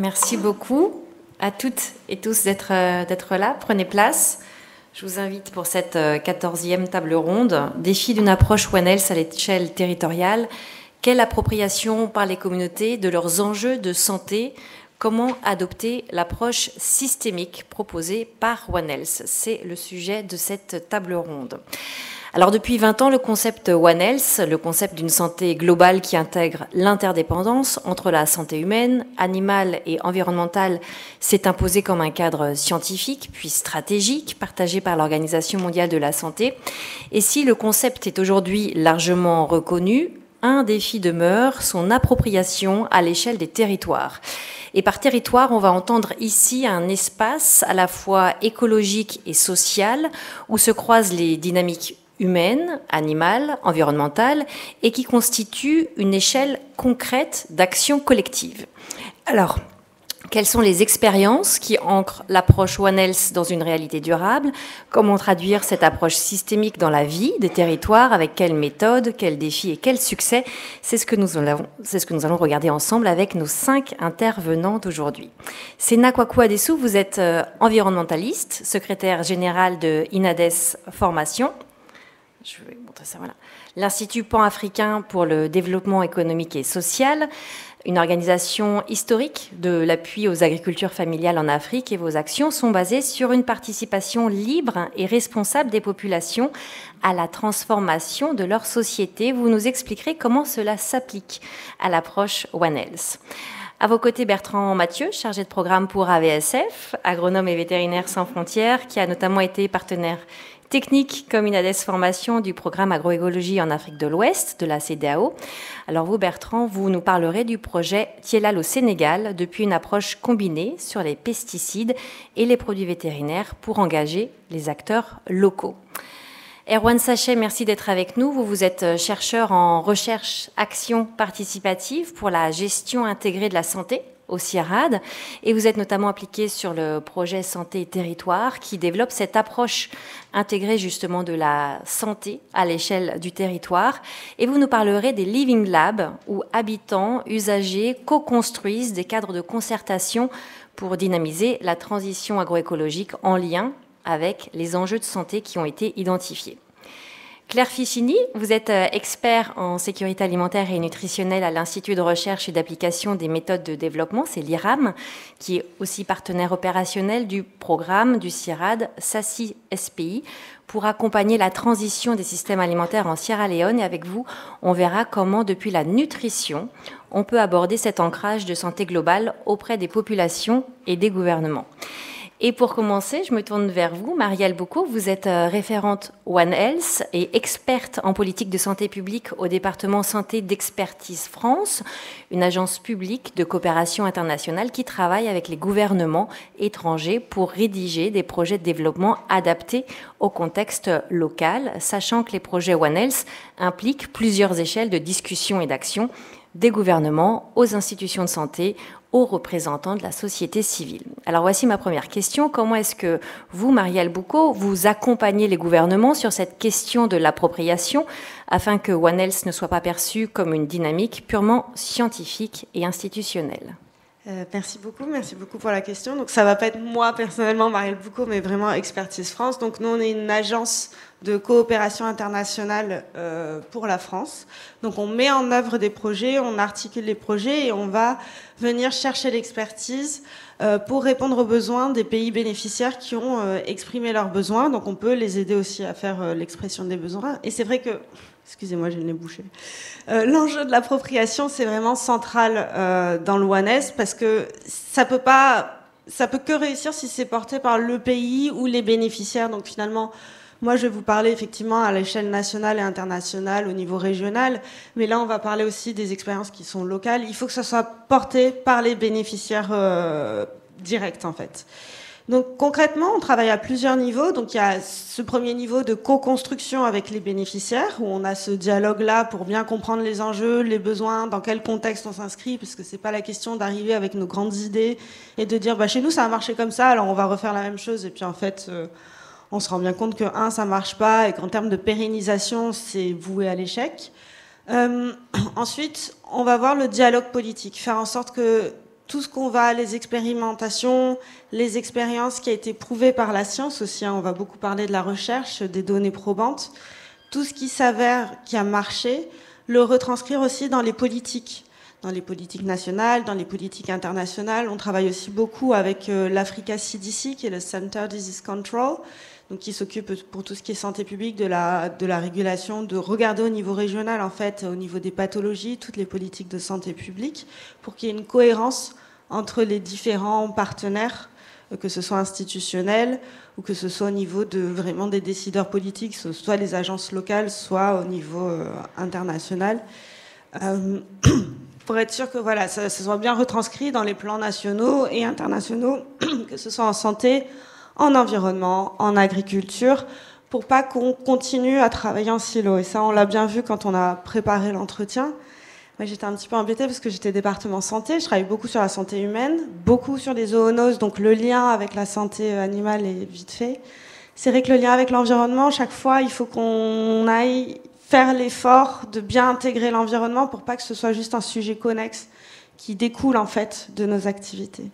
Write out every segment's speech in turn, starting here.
Merci beaucoup à toutes et tous d'être là. Prenez place. Je vous invite pour cette 14e table ronde. Défi d'une approche One Health à l'échelle territoriale. Quelle appropriation par les communautés de leurs enjeux de santé? Comment adopter l'approche systémique proposée par One Health? C'est le sujet de cette table ronde. Alors depuis 20 ans, le concept One Health, le concept d'une santé globale qui intègre l'interdépendance entre la santé humaine, animale et environnementale, s'est imposé comme un cadre scientifique puis stratégique partagé par l'Organisation mondiale de la santé. Et si le concept est aujourd'hui largement reconnu, un défi demeure, son appropriation à l'échelle des territoires. Et par territoire, on va entendre ici un espace à la fois écologique et social où se croisent les dynamiques humaine, animale, environnementale, et qui constitue une échelle concrète d'action collective. Alors, quelles sont les expériences qui ancrent l'approche One Health dans une réalité durable? Comment traduire cette approche systémique dans la vie des territoires? Avec quelles méthodes, quels défis et quels succès? C'est ce que nous allons regarder ensemble avec nos 5 intervenants d'aujourd'hui. Séna Kwaku Adessou, vous êtes environnementaliste, secrétaire général de INADES Formation. Je vais montrer ça, voilà. L'Institut pan-africain pour le développement économique et social, une organisation historique de l'appui aux agricultures familiales en Afrique, et vos actions sont basées sur une participation libre et responsable des populations à la transformation de leur société. Vous nous expliquerez comment cela s'applique à l'approche One Health. À vos côtés, Bertrand Mathieu, chargé de programme pour AVSF, agronome et vétérinaire sans frontières, qui a notamment été partenaire technique comme INADES Formation du programme agroécologie en Afrique de l'Ouest de la CEDEAO. Alors vous, Bertrand, vous nous parlerez du projet Tielal au Sénégal depuis une approche combinée sur les pesticides et les produits vétérinaires pour engager les acteurs locaux. Erwan Sachet, merci d'être avec nous. Vous êtes chercheur en recherche action participative pour la gestion intégrée de la santé au CIRAD, et vous êtes notamment impliqué sur le projet Santé et Territoire qui développe cette approche intégrée justement de la santé à l'échelle du territoire. Et vous nous parlerez des Living Labs où habitants, usagers co-construisent des cadres de concertation pour dynamiser la transition agroécologique en lien avec les enjeux de santé qui ont été identifiés. Claire Ficini, vous êtes expert en sécurité alimentaire et nutritionnelle à l'Institut de recherche et d'application des méthodes de développement, c'est l'IRAM, qui est aussi partenaire opérationnel du programme du CIRAD SACI SPI pour accompagner la transition des systèmes alimentaires en Sierra Leone. Et avec vous, on verra comment, depuis la nutrition, on peut aborder cet ancrage de santé globale auprès des populations et des gouvernements. Et pour commencer, je me tourne vers vous, Marielle Boucaud. Vous êtes référente One Health et experte en politique de santé publique au département Santé d'Expertise France, une agence publique de coopération internationale qui travaille avec les gouvernements étrangers pour rédiger des projets de développement adaptés au contexte local, sachant que les projets One Health impliquent plusieurs échelles de discussion et d'action, des gouvernements aux institutions de santé, aux représentants de la société civile. Alors voici ma première question. Comment est-ce que vous, Marielle Boucaud, vous accompagnez les gouvernements sur cette question de l'appropriation afin que One Health ne soit pas perçu comme une dynamique purement scientifique et institutionnelle? Merci beaucoup pour la question. Donc ça va pas être moi personnellement, Marielle Boucaud, mais vraiment Expertise France. Donc nous, on est une agence de coopération internationale pour la France. Donc on met en œuvre des projets, on articule les projets et on va venir chercher l'expertise pour répondre aux besoins des pays bénéficiaires qui ont exprimé leurs besoins. Donc on peut les aider aussi à faire l'expression des besoins. Et c'est vrai que, excusez-moi, j'ai le nez bouché. L'enjeu de l'appropriation, c'est vraiment central dans le One Health parce que ça peut que réussir si c'est porté par le pays ou les bénéficiaires. Donc finalement, moi, je vais vous parler effectivement à l'échelle nationale et internationale, au niveau régional, mais là, on va parler aussi des expériences qui sont locales. Il faut que ça soit porté par les bénéficiaires directs, en fait. Donc concrètement, on travaille à plusieurs niveaux. Donc il y a ce premier niveau de co-construction avec les bénéficiaires, où on a ce dialogue-là pour bien comprendre les enjeux, les besoins, dans quel contexte on s'inscrit, parce que c'est pas la question d'arriver avec nos grandes idées et de dire chez nous ça a marché comme ça, alors on va refaire la même chose, et puis en fait on se rend bien compte que ça marche pas et qu'en termes de pérennisation c'est voué à l'échec. Ensuite, on va voir le dialogue politique, faire en sorte que tout ce qu'on va, les expérimentations, les expériences qui a été prouvées par la science aussi, hein, on va beaucoup parler de la recherche, des données probantes, tout ce qui s'avère qui a marché, le retranscrire aussi dans les politiques nationales, dans les politiques internationales. On travaille aussi beaucoup avec l'Africa CDC, qui est le Center Disease Control, donc qui s'occupe pour tout ce qui est santé publique de la régulation, de regarder au niveau régional, en fait, au niveau des pathologies, toutes les politiques de santé publique, pour qu'il y ait une cohérence entre les différents partenaires, que ce soit institutionnels ou que ce soit au niveau de vraiment des décideurs politiques, soit les agences locales, soit au niveau international, pour être sûr que voilà, ça soit bien retranscrit dans les plans nationaux et internationaux, que ce soit en santé, en environnement, en agriculture, pour pas qu'on continue à travailler en silo. Et ça, on l'a bien vu quand on a préparé l'entretien. Moi, j'étais un petit peu embêtée parce que j'étais département santé. Je travaille beaucoup sur la santé humaine, beaucoup sur les zoonoses, donc le lien avec la santé animale est vite fait. C'est vrai que le lien avec l'environnement, chaque fois, il faut qu'on aille faire l'effort de bien intégrer l'environnement pour pas que ce soit juste un sujet connexe qui découle en fait de nos activités.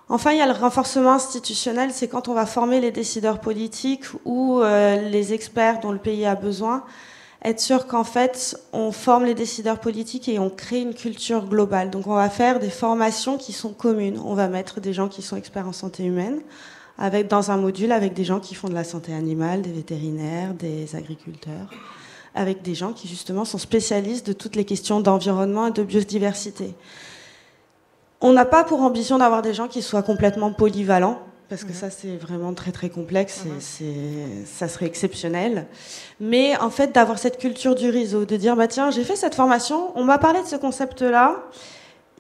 Enfin, il y a le renforcement institutionnel, c'est quand on va former les décideurs politiques ou les experts dont le pays a besoin, être sûr qu'en fait, on forme les décideurs politiques et on crée une culture globale. Donc on va faire des formations qui sont communes. On va mettre des gens qui sont experts en santé humaine, dans un module avec des gens qui font de la santé animale, des vétérinaires, des agriculteurs, avec des gens qui justement sont spécialistes de toutes les questions d'environnement et de biodiversité. On n'a pas pour ambition d'avoir des gens qui soient complètement polyvalents, parce que ça, c'est vraiment très, très complexe et ça serait exceptionnel. Mais en fait, d'avoir cette culture du réseau, de dire, bah tiens, j'ai fait cette formation, on m'a parlé de ce concept-là,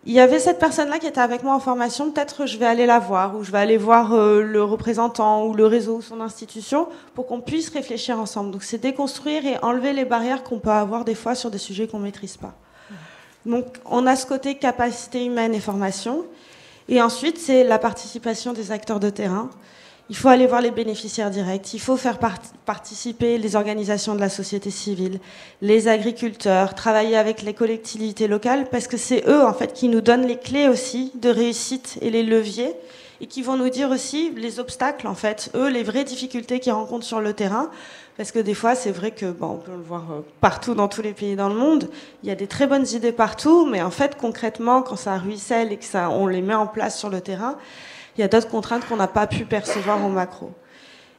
il y avait cette personne-là qui était avec moi en formation, peut-être je vais aller la voir, ou je vais aller voir le représentant, ou le réseau, ou son institution, pour qu'on puisse réfléchir ensemble. Donc c'est déconstruire et enlever les barrières qu'on peut avoir des fois sur des sujets qu'on ne maîtrise pas. Donc on a ce côté capacité humaine et formation. Et ensuite, c'est la participation des acteurs de terrain. Il faut aller voir les bénéficiaires directs, il faut faire participer les organisations de la société civile, les agriculteurs, travailler avec les collectivités locales, parce que c'est eux, en fait, qui nous donnent les clés aussi de réussite et les leviers, et qui vont nous dire aussi les obstacles, en fait, eux, les vraies difficultés qu'ils rencontrent sur le terrain. Parce que des fois, c'est vrai que, bon, on peut le voir partout dans tous les pays dans le monde, il y a des très bonnes idées partout, mais en fait, concrètement, quand ça ruisselle et que on les met en place sur le terrain, il y a d'autres contraintes qu'on n'a pas pu percevoir en macro.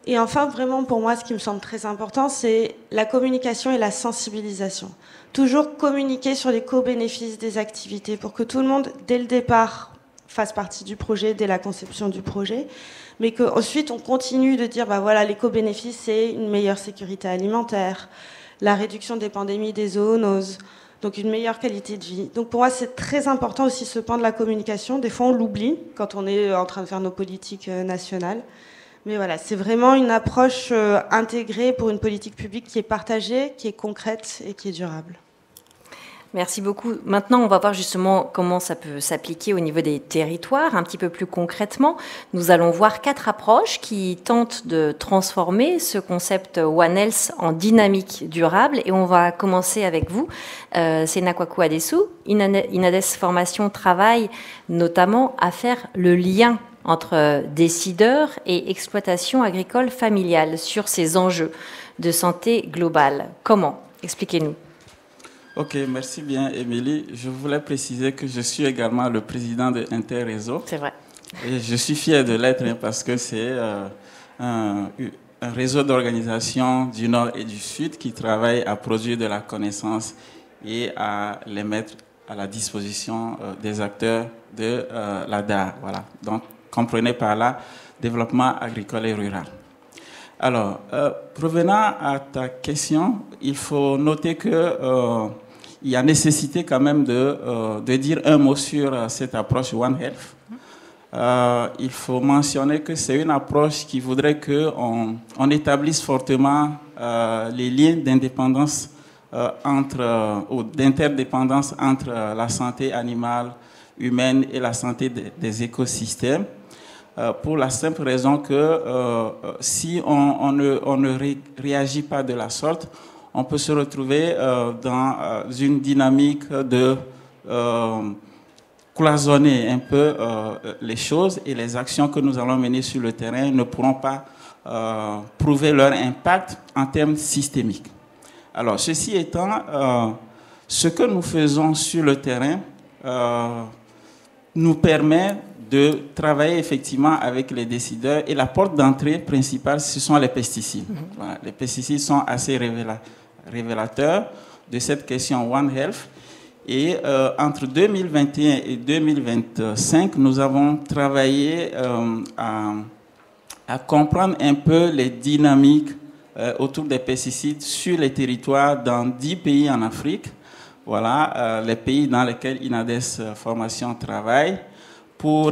Et enfin, vraiment, pour moi, ce qui me semble très important, c'est la communication et la sensibilisation. Toujours communiquer sur les co-bénéfices des activités pour que tout le monde, dès le départ, fasse partie du projet, dès la conception du projet, mais qu'ensuite on continue de dire, bah voilà, les co-bénéfices, c'est une meilleure sécurité alimentaire, la réduction des pandémies, des zoonoses, donc une meilleure qualité de vie. Donc pour moi, c'est très important aussi ce pan de la communication. Des fois, on l'oublie quand on est en train de faire nos politiques nationales. Mais voilà, c'est vraiment une approche intégrée pour une politique publique qui est partagée, qui est concrète et qui est durable. Merci beaucoup. Maintenant, on va voir justement comment ça peut s'appliquer au niveau des territoires, un petit peu plus concrètement. Nous allons voir 4 approches qui tentent de transformer ce concept One Health en dynamique durable. Et on va commencer avec vous, Sena Kwaku Adesu. Inades Formation travaille notamment à faire le lien entre décideurs et exploitation agricole familiale sur ces enjeux de santé globale. Comment? Expliquez-nous. Ok, merci bien, Émilie. Je voulais préciser que je suis également le président de Interréseau. C'est vrai. Et je suis fier de l'être parce que c'est un réseau d'organisations du Nord et du Sud qui travaille à produire de la connaissance et à les mettre à la disposition des acteurs de l'ADA. Voilà. Donc, comprenez par là développement agricole et rural. Alors, revenant à ta question, il faut noter que il y a nécessité quand même de dire un mot sur cette approche One Health. Il faut mentionner que c'est une approche qui voudrait qu'on établisse fortement les liens d'indépendance ou d'interdépendance entre la santé animale, humaine et la santé des écosystèmes. Pour la simple raison que si on ne réagit pas de la sorte, on peut se retrouver dans une dynamique cloisonner un peu les choses et les actions que nous allons mener sur le terrain ne pourront pas prouver leur impact en termes systémiques. Alors, ceci étant, ce que nous faisons sur le terrain nous permet de travailler effectivement avec les décideurs et la porte d'entrée principale, ce sont les pesticides. Voilà, les pesticides sont assez révélateurs de cette question One Health. Et entre 2021 et 2025, nous avons travaillé à comprendre un peu les dynamiques autour des pesticides sur les territoires dans 10 pays en Afrique. Voilà, les pays dans lesquels INADES Formation travaille pour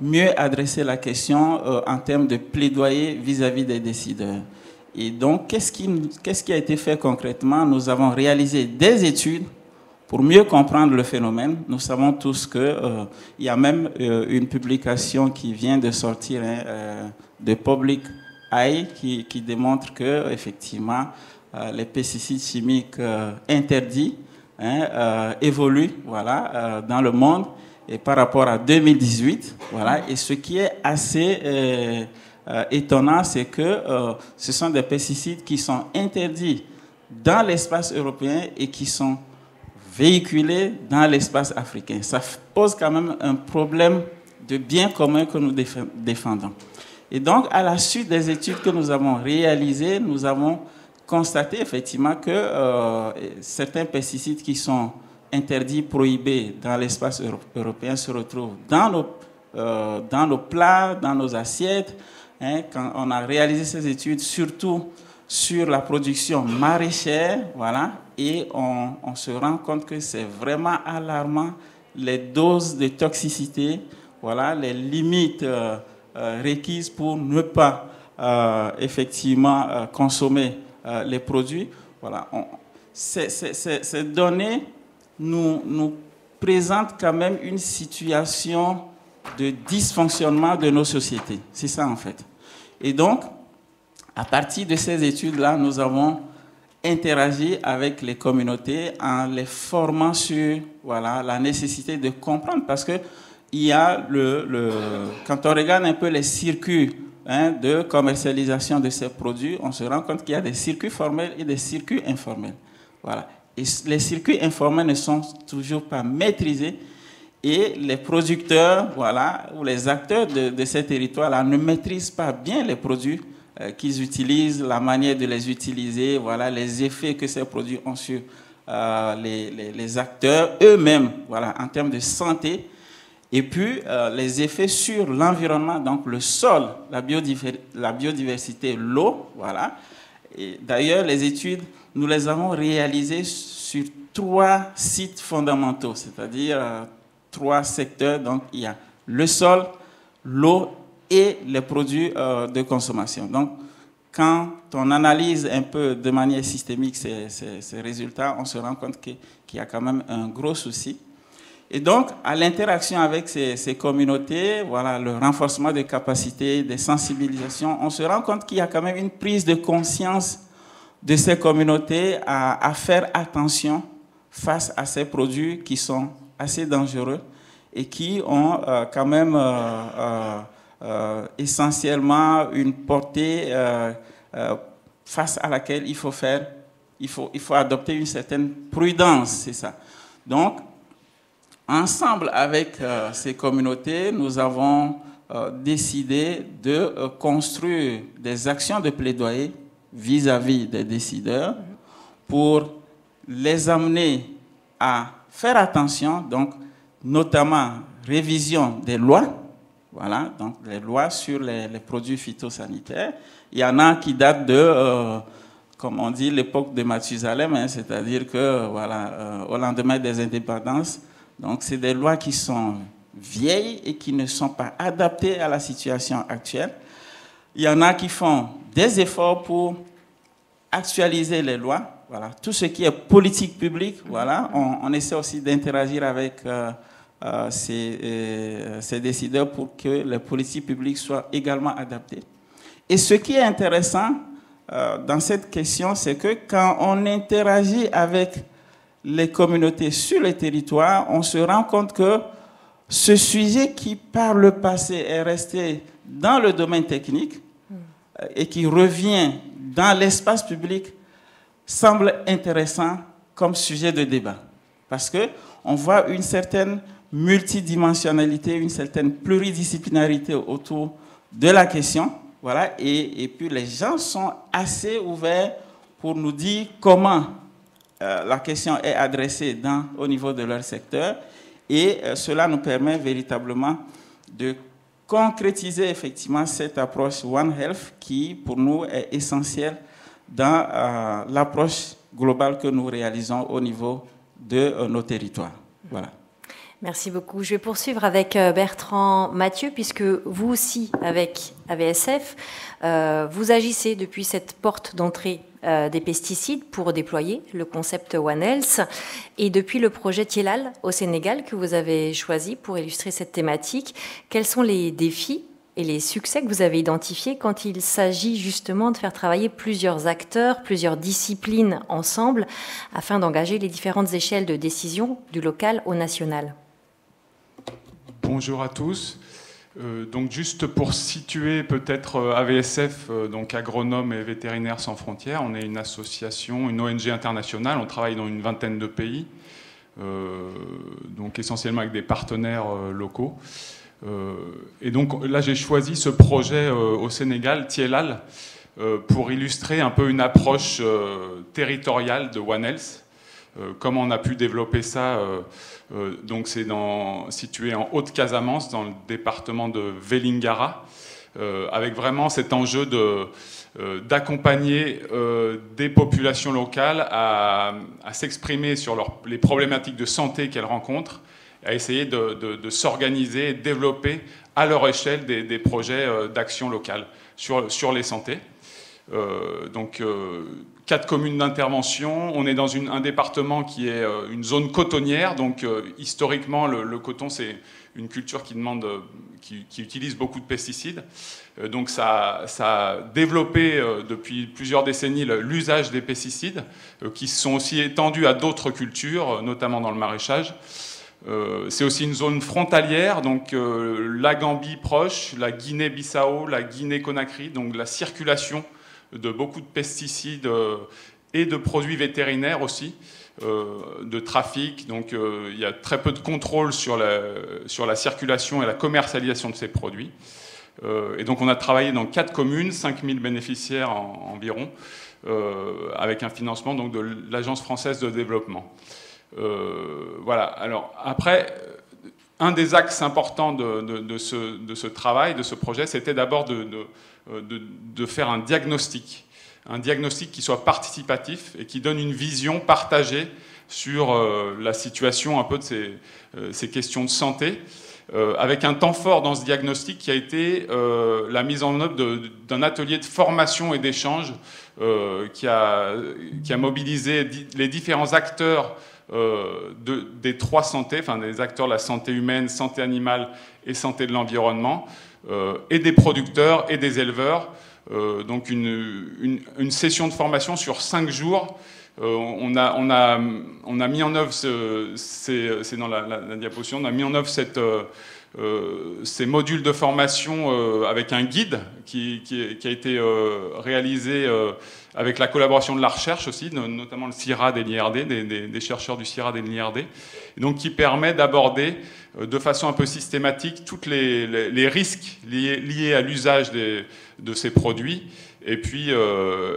mieux adresser la question en termes de plaidoyer vis-à-vis des décideurs. Et donc, qu'est-ce qui a été fait concrètement? Nous avons réalisé des études pour mieux comprendre le phénomène. Nous savons tous qu'il y a même une publication qui vient de sortir de Public Eye qui démontre que effectivement les pesticides chimiques interdits évoluent voilà, dans le monde et par rapport à 2018. Voilà, et ce qui est assez étonnant, c'est que ce sont des pesticides qui sont interdits dans l'espace européen et qui sont véhiculés dans l'espace africain. Ça pose quand même un problème de bien commun que nous défendons. Et donc, à la suite des études que nous avons réalisées, nous avons constaté effectivement que certains pesticides qui sont interdits, prohibés dans l'espace européen se retrouvent dans nos plats, dans nos assiettes. Quand on a réalisé ces études, surtout sur la production maraîchère, voilà, et on se rend compte que c'est vraiment alarmant les doses de toxicité, voilà, les limites requises pour ne pas effectivement consommer les produits. Voilà, ces données nous présentent quand même une situation de dysfonctionnement de nos sociétés. C'est ça en fait. Et donc, à partir de ces études-là, nous avons interagi avec les communautés en les formant sur voilà, la nécessité de comprendre parce que il y a quand on regarde un peu les circuits de commercialisation de ces produits, on se rend compte qu'il y a des circuits formels et des circuits informels. Voilà. Et les circuits informels ne sont toujours pas maîtrisés et les producteurs voilà, ou les acteurs de ces territoires-là ne maîtrisent pas bien les produits qu'ils utilisent, la manière de les utiliser, voilà, les effets que ces produits ont sur les acteurs eux-mêmes, voilà, en termes de santé, et puis les effets sur l'environnement, donc le sol, la biodiversité, l'eau, voilà. Et d'ailleurs, les études, nous les avons réalisées sur 3 sites fondamentaux, c'est-à-dire 3 secteurs. Donc, il y a le sol, l'eau et les produits de consommation. Donc, quand on analyse un peu de manière systémique ces résultats, on se rend compte qu'il y a quand même un gros souci. Et donc, à l'interaction avec ces communautés, voilà, le renforcement des capacités, des sensibilisations, on se rend compte qu'il y a quand même une prise de conscience de ces communautés à faire attention face à ces produits qui sont assez dangereux et qui ont quand même essentiellement une portée face à laquelle il faut adopter une certaine prudence, c'est ça. Donc, ensemble avec ces communautés, nous avons décidé de construire des actions de plaidoyer vis-à-vis des décideurs pour les amener à faire attention, donc notamment révision des lois, voilà, donc les lois sur les produits phytosanitaires. Il y en a qui datent de, comme on dit, l'époque de Mathusalem, c'est-à-dire que voilà, au lendemain des indépendances. Donc, c'est des lois qui sont vieilles et qui ne sont pas adaptées à la situation actuelle. Il y en a qui font des efforts pour actualiser les lois. Voilà. Tout ce qui est politique publique, voilà, on essaie aussi d'interagir avec ces décideurs pour que les politiques publiques soient également adaptées. Et ce qui est intéressant dans cette question, c'est que quand on interagit avec les communautés sur les territoires, on se rend compte que ce sujet qui, par le passé, est resté dans le domaine technique et qui revient dans l'espace public, semble intéressant comme sujet de débat. Parce qu'on voit une certaine multidimensionnalité, une certaine pluridisciplinarité autour de la question. Voilà, et puis les gens sont assez ouverts pour nous dire comment la question est adressée au niveau de leur secteur. Et cela nous permet véritablement de concrétiser effectivement cette approche One Health qui, pour nous, est essentielle dans l'approche globale que nous réalisons au niveau de nos territoires. Voilà. Merci beaucoup. Je vais poursuivre avec Bertrand Mathieu, puisque vous aussi, avec AVSF, vous agissez depuis cette porte d'entrée des pesticides pour déployer le concept One Health. Et depuis le projet Tielal au Sénégal que vous avez choisi pour illustrer cette thématique, quels sont les défis et les succès que vous avez identifiés quand il s'agit justement de faire travailler plusieurs acteurs, plusieurs disciplines ensemble, afin d'engager les différentes échelles de décision du local au national? Bonjour à tous. Donc juste pour situer peut-être AVSF, donc Agronomes et Vétérinaires sans frontières, on est une association, une ONG internationale, on travaille dans une vingtaine de pays, donc essentiellement avec des partenaires locaux. Et donc là j'ai choisi ce projet au Sénégal, Tielal, pour illustrer un peu une approche territoriale de One Health. Comment on a pu développer ça, donc c'est situé en Haute-Casamance, dans le département de Vélingara, avec vraiment cet enjeu d'accompagner des populations locales à s'exprimer sur les problématiques de santé qu'elles rencontrent, à essayer de s'organiser et de développer à leur échelle des projets d'action locale sur les santé. Donc 4 communes d'intervention, on est dans un département qui est une zone cotonnière, donc historiquement le coton c'est une culture qui utilise beaucoup de pesticides, donc ça a développé depuis plusieurs décennies l'usage des pesticides qui se sont aussi étendus à d'autres cultures, notamment dans le maraîchage. C'est aussi une zone frontalière, donc la Gambie proche, la Guinée-Bissau, la Guinée-Conakry, donc la circulation de beaucoup de pesticides et de produits vétérinaires aussi, de trafic. Donc il y a très peu de contrôle sur la circulation et la commercialisation de ces produits. Et donc on a travaillé dans 4 communes, 5000 bénéficiaires environ, avec un financement donc, de l'Agence française de développement. Voilà. Alors après, un des axes importants de ce travail, de ce projet, c'était d'abord de faire un diagnostic qui soit participatif et qui donne une vision partagée sur la situation un peu de ces questions de santé, avec un temps fort dans ce diagnostic qui a été la mise en œuvre d'un atelier de formation et d'échange qui a mobilisé les différents acteurs des 3 santé, enfin des acteurs de la santé humaine, santé animale et santé de l'environnement, et des producteurs et des éleveurs. Donc une session de formation sur 5 jours. On a mis en œuvre, c'est dans la diapositive, on a mis en œuvre ces modules de formation avec un guide qui a été réalisé avec la collaboration de la recherche aussi, notamment le CIRAD et l'IRD, des chercheurs du CIRAD et de l'IRD, donc qui permet d'aborder de façon un peu systématique tous les risques liés à l'usage de ces produits, et puis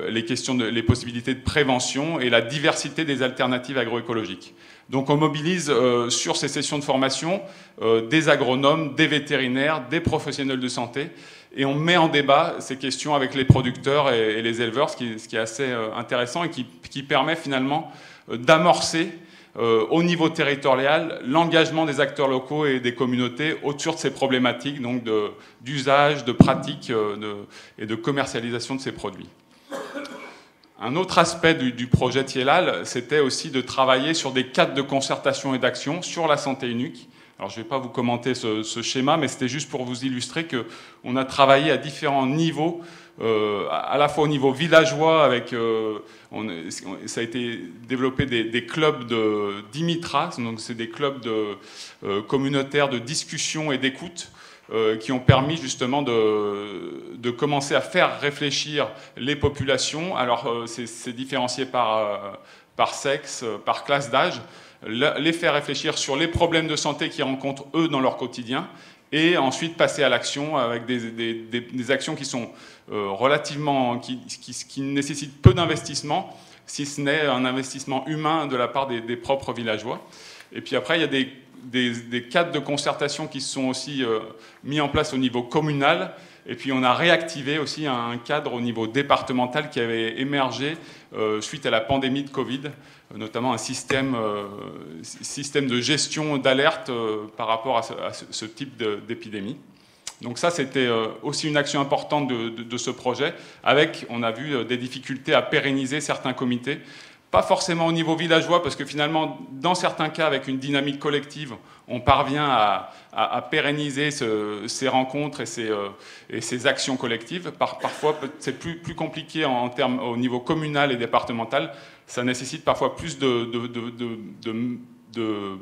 les possibilités de prévention et la diversité des alternatives agroécologiques. Donc on mobilise sur ces sessions de formation des agronomes, des vétérinaires, des professionnels de santé, et on met en débat ces questions avec les producteurs et les éleveurs, ce qui est assez intéressant et qui permet finalement d'amorcer au niveau territorial l'engagement des acteurs locaux et des communautés autour de ces problématiques donc d'usage, de pratique et de commercialisation de ces produits. Un autre aspect du projet Tielal, c'était aussi de travailler sur des cadres de concertation et d'action sur la santé unique, Alors je ne vais pas vous commenter ce schéma, mais c'était juste pour vous illustrer qu'on a travaillé à différents niveaux, à la fois au niveau villageois, avec, ça a été développé des clubs d'Imitra, donc c'est des clubs communautaires de discussion et d'écoute, qui ont permis justement de commencer à faire réfléchir les populations. Alors c'est différencié par sexe, par classe d'âge, les faire réfléchir sur les problèmes de santé qu'ils rencontrent eux dans leur quotidien, et ensuite passer à l'action avec des actions qui sont relativement, qui nécessitent peu d'investissement, si ce n'est un investissement humain de la part des propres villageois. Et puis après, il y a des cadres de concertation qui sont aussi mis en place au niveau communal. Et puis on a réactivé aussi un cadre au niveau départemental qui avait émergé suite à la pandémie de Covid, notamment un système de gestion d'alerte par rapport à ce type d'épidémie. Donc ça, c'était aussi une action importante de ce projet, avec, on a vu, des difficultés à pérenniser certains comités. Pas forcément au niveau villageois, parce que finalement, dans certains cas, avec une dynamique collective, on parvient à pérenniser ces rencontres et ces actions collectives. Parfois, c'est plus compliqué en termes au niveau communal et départemental. Ça nécessite parfois plus de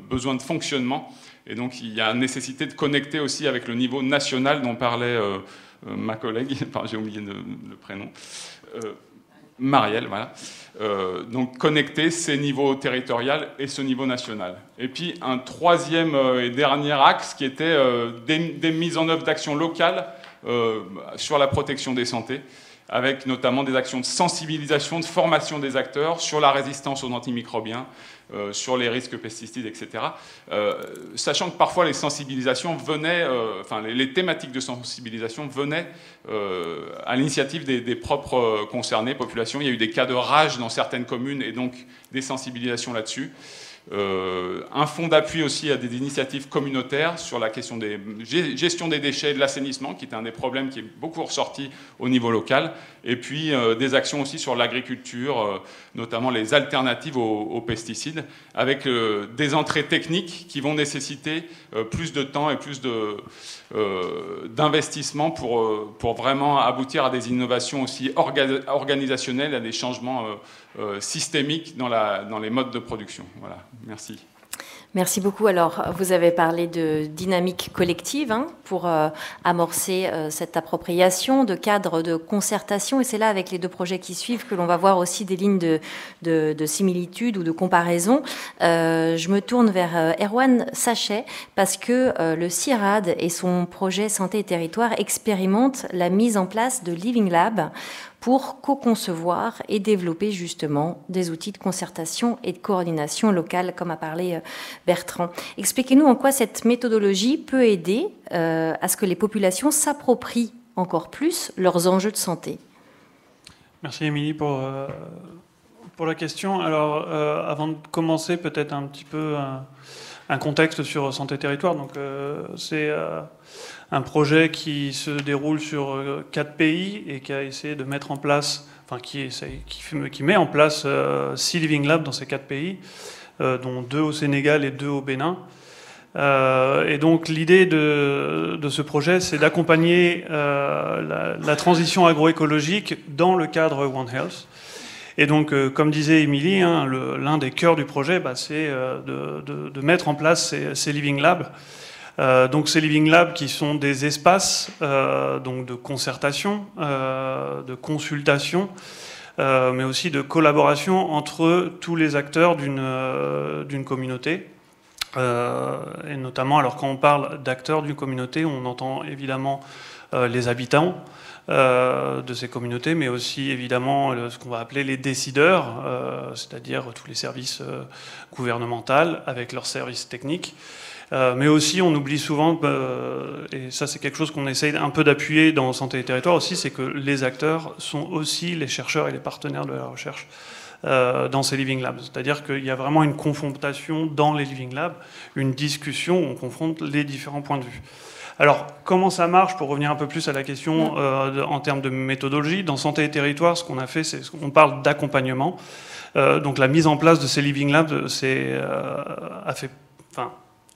besoins de fonctionnement. Et donc, il y a nécessité de connecter aussi avec le niveau national dont parlait ma collègue, j'ai oublié le prénom, Marielle, voilà. Donc connecter ces niveaux territoriaux et ce niveau national. Et puis un troisième et dernier axe qui était des mises en œuvre d'actions locales sur la protection des santé, avec notamment des actions de sensibilisation, de formation des acteurs sur la résistance aux antimicrobiens, sur les risques pesticides, etc. Sachant que parfois les sensibilisations venaient, les thématiques de sensibilisation venaient à l'initiative des propres concernés, populations. Il y a eu des cas de rage dans certaines communes et donc des sensibilisations là-dessus. Un fonds d'appui aussi à des initiatives communautaires sur la question des gestion des déchets et de l'assainissement, qui est un des problèmes qui est beaucoup ressorti au niveau local, et puis des actions aussi sur l'agriculture, notamment les alternatives aux pesticides, avec des entrées techniques qui vont nécessiter plus de temps et plus d'investissement pour vraiment aboutir à des innovations aussi organisationnelles, à des changements systémiques dans les modes de production. Voilà, merci. Merci beaucoup. Alors, vous avez parlé de dynamique collective pour amorcer cette appropriation, de cadre de concertation. Et c'est là, avec les deux projets qui suivent, que l'on va voir aussi des lignes de similitude ou de comparaison. Je me tourne vers Erwan Sachet, parce que le CIRAD et son projet Santé et Territoire expérimentent la mise en place de Living Lab pour co-concevoir et développer justement des outils de concertation et de coordination locale, comme a parlé Bertrand. Expliquez-nous en quoi cette méthodologie peut aider à ce que les populations s'approprient encore plus leurs enjeux de santé. Merci Émilie pour la question. Alors, avant de commencer, peut-être un petit peu un contexte sur Santé Territoire. Donc, c'est un projet qui se déroule sur 4 pays et qui a essayé de mettre en place, qui met en place 6 Living Labs dans ces 4 pays, dont 2 au Sénégal et 2 au Bénin. Et donc l'idée de ce projet, c'est d'accompagner la transition agroécologique dans le cadre One Health. Et donc, comme disait Émilie, l'un des cœurs du projet, c'est de mettre en place ces Living Labs. Donc ces Living Labs qui sont des espaces donc de concertation, de consultation, mais aussi de collaboration entre tous les acteurs d'une communauté. Et notamment, alors quand on parle d'acteurs d'une communauté, on entend évidemment les habitants de ces communautés, mais aussi évidemment ce qu'on va appeler les décideurs, c'est-à-dire tous les services gouvernementaux avec leurs services techniques. Mais aussi, on oublie souvent, et ça c'est quelque chose qu'on essaye un peu d'appuyer dans Santé et Territoire aussi, c'est que les acteurs sont aussi les chercheurs et les partenaires de la recherche dans ces Living Labs. C'est-à-dire qu'il y a vraiment une confrontation dans les Living Labs, une discussion où on confronte les différents points de vue. Alors, comment ça marche, pour revenir un peu plus à la question en termes de méthodologie, dans Santé et Territoire, ce qu'on a fait, c'est qu'on parle d'accompagnement. Donc la mise en place de ces Living Labs,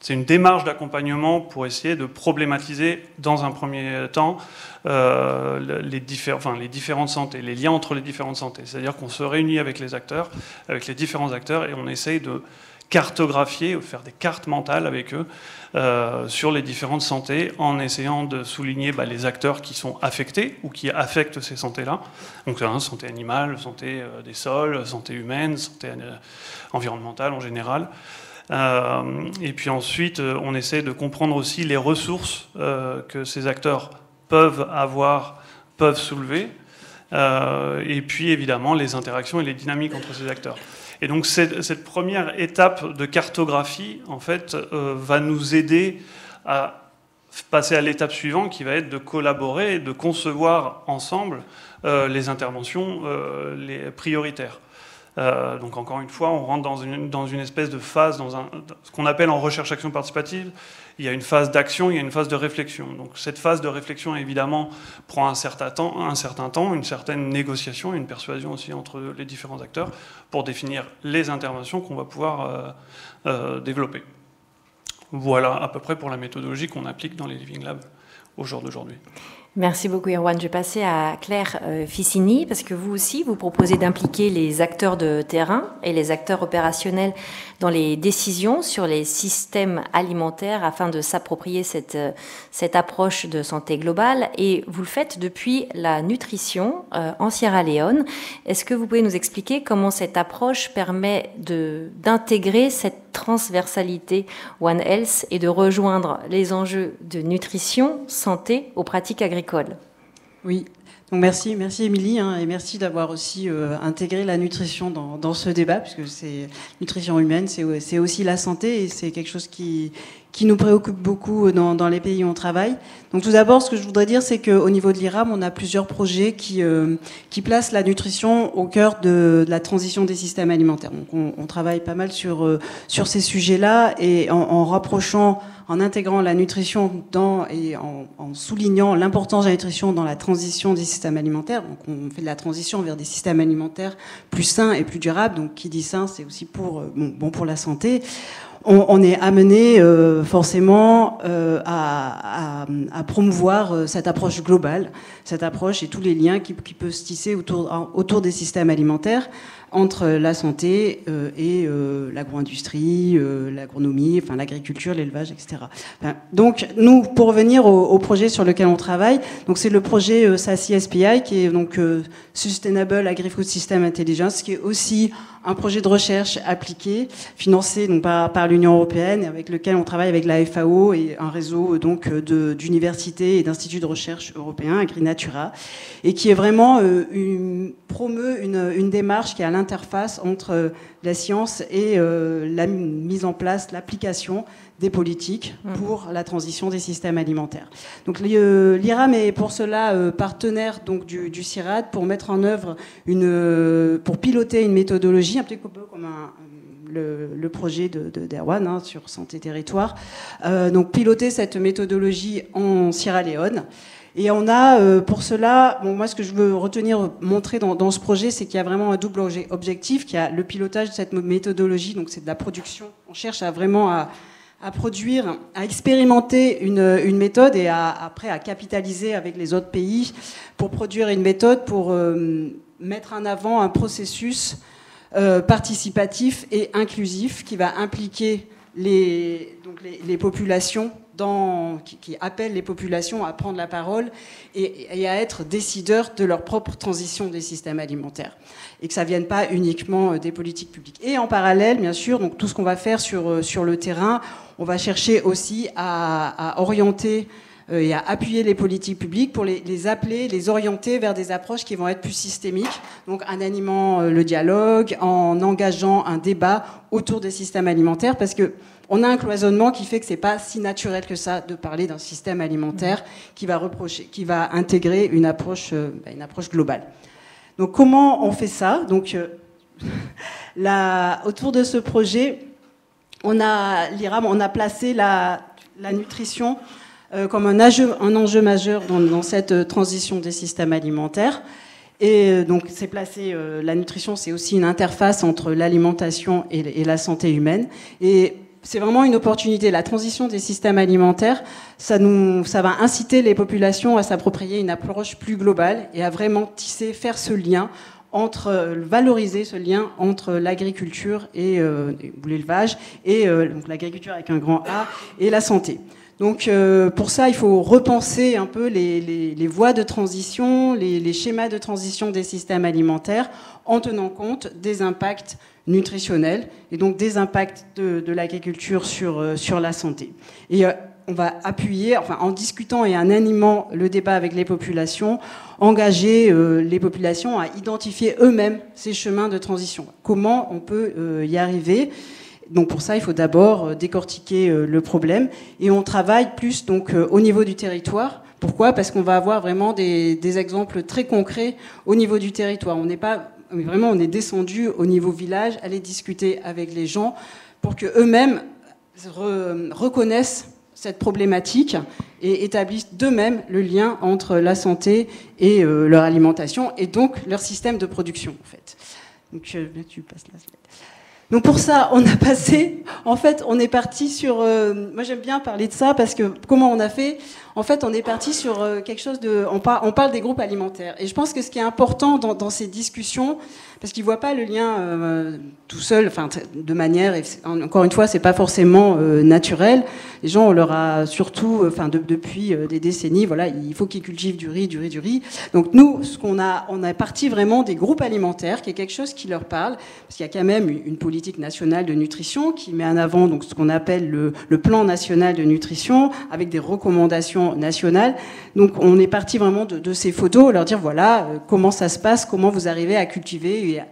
c'est une démarche d'accompagnement pour essayer de problématiser dans un premier temps les différentes santé, les liens entre les différentes santé. C'est-à-dire qu'on se réunit avec les acteurs, avec les différents acteurs, et on essaye de cartographier, ou faire des cartes mentales avec eux sur les différentes santé, en essayant de souligner les acteurs qui sont affectés ou qui affectent ces santé-là. Donc santé animale, santé des sols, santé humaine, santé environnementale en général. Et puis ensuite, on essaie de comprendre aussi les ressources que ces acteurs peuvent avoir, peuvent soulever, et puis évidemment les interactions et les dynamiques entre ces acteurs. Et donc cette première étape de cartographie, en fait, va nous aider à passer à l'étape suivante, qui va être de collaborer et de concevoir ensemble les interventions les prioritaires. Donc encore une fois, on rentre dans une espèce de phase, ce qu'on appelle en recherche-action participative, il y a une phase d'action, il y a une phase de réflexion. Donc cette phase de réflexion, évidemment, prend un certain temps, une certaine négociation, une persuasion aussi entre les différents acteurs pour définir les interventions qu'on va pouvoir développer. Voilà à peu près pour la méthodologie qu'on applique dans les Living Labs au jour d'aujourd'hui. Merci beaucoup, Erwan. Je vais passer à Claire Ficini, parce que vous aussi, vous proposez d'impliquer les acteurs de terrain et les acteurs opérationnels dans les décisions sur les systèmes alimentaires afin de s'approprier cette approche de santé globale. Et vous le faites depuis la nutrition en Sierra Leone. Est-ce que vous pouvez nous expliquer comment cette approche permet d'intégrer cette transversalité One Health et de rejoindre les enjeux de nutrition, santé aux pratiques agricoles? Oui, donc merci Émilie, et merci d'avoir aussi intégré la nutrition dans ce débat, puisque c'est nutrition humaine, c'est aussi la santé, et c'est quelque chose qui nous préoccupe beaucoup dans les pays où on travaille. Donc tout d'abord, ce que je voudrais dire, c'est qu'au niveau de l'IRAM, on a plusieurs projets qui placent la nutrition au cœur de la transition des systèmes alimentaires. Donc on travaille pas mal sur ces sujets-là, et en rapprochant, en intégrant la nutrition et en soulignant l'importance de la nutrition dans la transition des systèmes alimentaires. Donc on fait de la transition vers des systèmes alimentaires plus sains et plus durables. Donc qui dit sain, c'est aussi bon pour la santé. On est amené forcément à promouvoir cette approche globale, cette approche et tous les liens qui peuvent se tisser autour des systèmes alimentaires, entre la santé et l'agro-industrie, l'agronomie, enfin l'agriculture, l'élevage, etc. Donc nous, pour revenir au projet sur lequel on travaille, donc c'est le projet SASI SPI, qui est donc Sustainable Agri-Food System Intelligence, qui est aussi un projet de recherche appliqué, financé donc par l'Union européenne, avec lequel on travaille avec la FAO et un réseau donc d'universités et d'instituts de recherche européens, AgriNatura, et qui est vraiment promeut une démarche qui est à l'interface entre la science et la mise en place, l'application des politiques pour la transition des systèmes alimentaires. Donc l'IRAM est pour cela partenaire donc du CIRAD pour mettre en œuvre pour piloter une méthodologie un petit peu comme le projet d'Erwan sur Santé Territoire. Donc piloter cette méthodologie en Sierra Leone. Et on a pour cela, moi ce que je veux montrer dans ce projet, c'est qu'il y a vraiment un double objectif, qu'il y a le pilotage de cette méthodologie, donc c'est de la production. On cherche à produire, à expérimenter une méthode et après à capitaliser avec les autres pays pour produire une méthode pour mettre en avant un processus participatif et inclusif qui va impliquer les populations qui appellent les populations à prendre la parole et à être décideurs de leur propre transition des systèmes alimentaires. Et que ça ne vienne pas uniquement des politiques publiques. Et en parallèle, bien sûr, donc tout ce qu'on va faire sur le terrain, on va chercher aussi à orienter et à appuyer les politiques publiques pour les appeler, les orienter vers des approches qui vont être plus systémiques, donc en animant le dialogue, en engageant un débat autour des systèmes alimentaires, parce que on a un cloisonnement qui fait que c'est pas si naturel que ça de parler d'un système alimentaire qui va intégrer une approche globale. Donc comment on fait ça? Donc autour de ce projet, l'IRAM, on a placé la nutrition comme un enjeu majeur dans cette transition des systèmes alimentaires. Et donc c'est placé, la nutrition, c'est aussi une interface entre l'alimentation et la santé humaine. Et c'est vraiment une opportunité. La transition des systèmes alimentaires, ça va inciter les populations à s'approprier une approche plus globale et à vraiment faire ce lien valoriser ce lien entre l'agriculture et l'élevage, et donc l'agriculture avec un grand A, et la santé. Donc pour ça, il faut repenser un peu les voies de transition, les schémas de transition des systèmes alimentaires, en tenant compte des impacts nutritionnels et donc des impacts de l'agriculture sur la santé. Et on va appuyer, en discutant et en animant le débat avec les populations, engager les populations à identifier eux-mêmes ces chemins de transition. Comment on peut y arriver ? Donc pour ça, il faut d'abord décortiquer le problème, et on travaille plus donc au niveau du territoire. Pourquoi ? Parce qu'on va avoir vraiment des exemples très concrets au niveau du territoire. On est descendu au niveau village, aller discuter avec les gens pour que eux-mêmes reconnaissent cette problématique et établissent d'eux-mêmes le lien entre la santé et leur alimentation, et donc leur système de production, en fait. Donc tu passes la slide. Donc pour ça, on est parti sur... moi j'aime bien parler de ça, parce que comment on a fait ? En fait, on est parti sur quelque chose de... On parle des groupes alimentaires. Et je pense que ce qui est important dans ces discussions, parce qu'ils ne voient pas le lien tout seul, de manière... Encore une fois, ce n'est pas forcément naturel. Les gens, on leur a surtout, depuis des décennies, voilà, il faut qu'ils cultivent du riz. Donc nous, on est parti vraiment des groupes alimentaires, qui est quelque chose qui leur parle, parce qu'il y a quand même une politique nationale de nutrition qui met en avant donc, ce qu'on appelle le plan national de nutrition, avec des recommandations nationales. Donc on est parti vraiment de ces photos, leur dire voilà comment ça se passe, comment vous arrivez à cultiver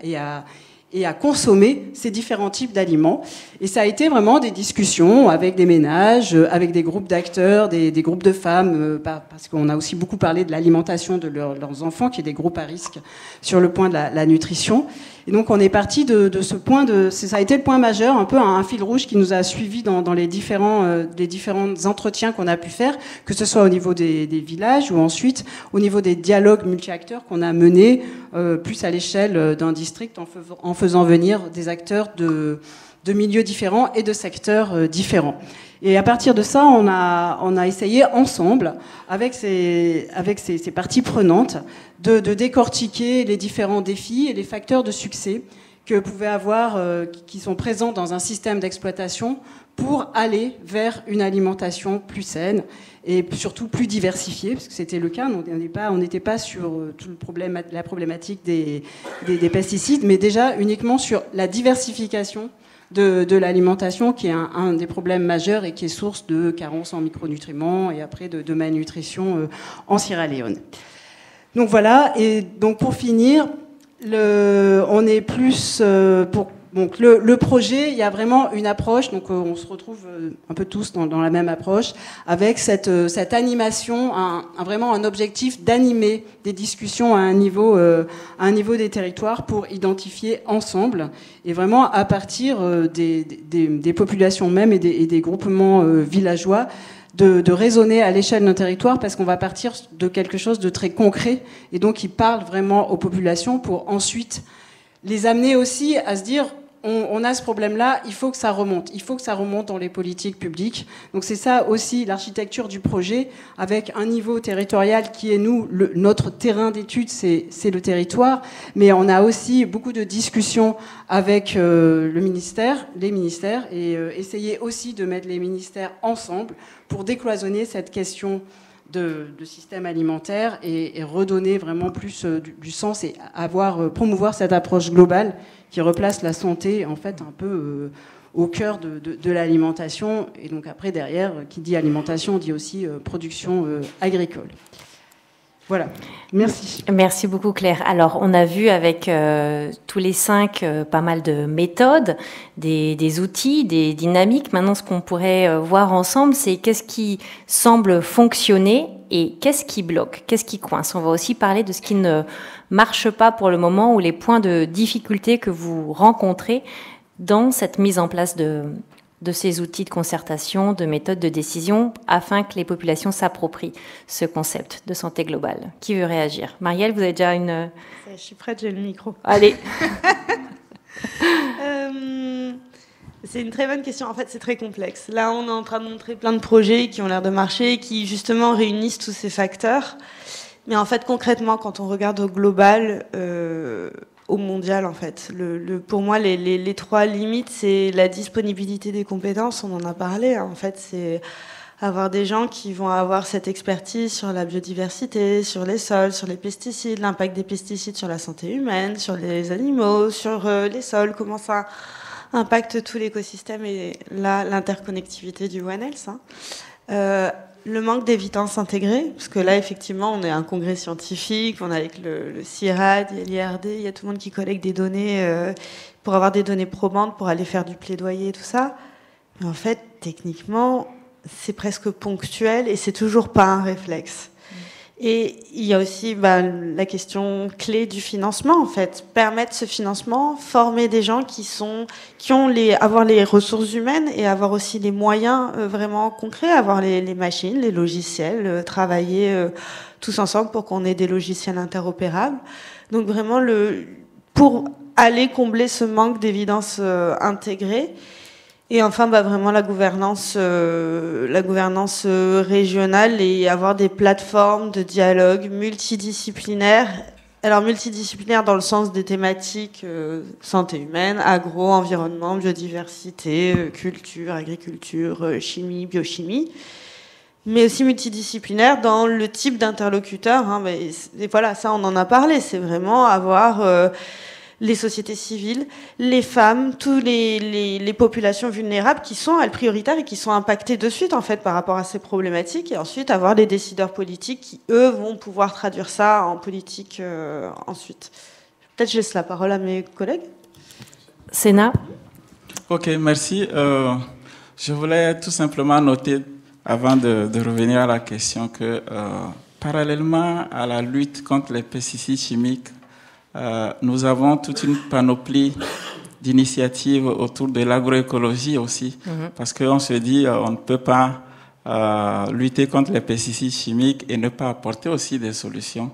et à consommer ces différents types d'aliments. Et ça a été vraiment des discussions avec des ménages, avec des groupes d'acteurs, des groupes de femmes, parce qu'on a aussi beaucoup parlé de l'alimentation de leurs enfants, qui est des groupes à risque sur le point de la nutrition. Et donc on est parti de ce point, ça a été le point majeur, un peu un fil rouge qui nous a suivis dans les différents entretiens qu'on a pu faire, que ce soit au niveau des villages ou ensuite au niveau des dialogues multi-acteurs qu'on a menés, plus à l'échelle d'un district, en faisant venir des acteurs de milieux différents et de secteurs différents. Et à partir de ça, on a essayé ensemble, avec ces parties prenantes, de décortiquer les différents défis et les facteurs de succès que pouvaient avoir, qui sont présents dans un système d'exploitation, pour aller vers une alimentation plus saine et surtout plus diversifiée, parce que c'était le cas. On n'était pas sur la problématique des pesticides, mais déjà uniquement sur la diversification de l'alimentation, qui est un des problèmes majeurs et qui est source de carence en micronutriments et après de malnutrition en Sierra Leone. Donc voilà, et donc pour finir, on est plus donc le projet, il y a vraiment une approche, donc on se retrouve un peu tous dans la même approche, avec cette animation, vraiment un objectif d'animer des discussions à un niveau des territoires pour identifier ensemble, et vraiment à partir des populations mêmes et des groupements villageois, de raisonner à l'échelle d'un territoire, parce qu'on va partir de quelque chose de très concret, et donc il parle vraiment aux populations pour ensuite les amener aussi à se dire on a ce problème-là, il faut que ça remonte dans les politiques publiques. Donc c'est ça aussi l'architecture du projet, avec un niveau territorial qui est notre terrain d'étude, c'est le territoire, mais on a aussi beaucoup de discussions avec les ministères, et essayer aussi de mettre les ministères ensemble pour décloisonner cette question de système alimentaire et redonner vraiment plus du sens, et promouvoir cette approche globale qui replace la santé en fait un peu au cœur de l'alimentation. Et donc après, derrière, qui dit alimentation dit aussi production agricole. Voilà, merci. Merci beaucoup Claire. Alors on a vu avec tous les 5 pas mal de méthodes, des outils, des dynamiques. Maintenant ce qu'on pourrait voir ensemble, c'est qu'est-ce qui semble fonctionner et qu'est-ce qui bloque, qu'est-ce qui coince. On va aussi parler de ce qui ne marche pas pour le moment, ou les points de difficulté que vous rencontrez dans cette mise en place de ces outils de concertation, de méthodes de décision, afin que les populations s'approprient ce concept de santé globale. Qui veut réagir ? Marielle, vous avez déjà une... Je suis prête, j'ai le micro. Allez. C'est une très bonne question. En fait, c'est très complexe. Là, on est en train de montrer plein de projets qui ont l'air de marcher, qui justement réunissent tous ces facteurs. Mais en fait, concrètement, quand on regarde au global, au mondial, en fait, pour moi, les trois limites, c'est la disponibilité des compétences. On en a parlé. En fait, c'est avoir des gens qui vont avoir cette expertise sur la biodiversité, sur les sols, sur les pesticides, l'impact des pesticides sur la santé humaine, sur les animaux, sur les sols, comment ça impacte tout l'écosystème et là, l'interconnectivité du One Health. Le manque d'évidence intégrée, parce que là, effectivement, on est à un congrès scientifique, on est avec le CIRAD, il y a l'IRD, il y a tout le monde qui collecte des données pour avoir des données probantes, pour aller faire du plaidoyer et tout ça. Mais en fait, techniquement, c'est presque ponctuel et c'est toujours pas un réflexe. Et il y a aussi la question clé du financement, en fait. Permettre ce financement, former des gens avoir les ressources humaines et avoir aussi les moyens vraiment concrets, avoir les machines, les logiciels, travailler tous ensemble pour qu'on ait des logiciels interopérables. Donc vraiment, pour aller combler ce manque d'évidence intégrée. Et enfin, vraiment la gouvernance régionale et avoir des plateformes de dialogue multidisciplinaires. Alors multidisciplinaires dans le sens des thématiques santé humaine, agro, environnement, biodiversité, culture, agriculture, chimie, biochimie. Mais aussi multidisciplinaires dans le type d'interlocuteur. Et voilà, ça on en a parlé. C'est vraiment avoir les sociétés civiles, les femmes, toutes les populations vulnérables qui sont prioritaires et qui sont impactées de suite en fait par rapport à ces problématiques, et ensuite avoir les décideurs politiques qui eux vont pouvoir traduire ça en politique ensuite. Peut-être je laisse la parole à mes collègues. Sénat. Ok, merci. Je voulais tout simplement noter, avant de revenir à la question, que parallèlement à la lutte contre les pesticides chimiques, nous avons toute une panoplie d'initiatives autour de l'agroécologie aussi, parce qu'on se dit on ne peut pas lutter contre les pesticides chimiques et ne pas apporter aussi des solutions.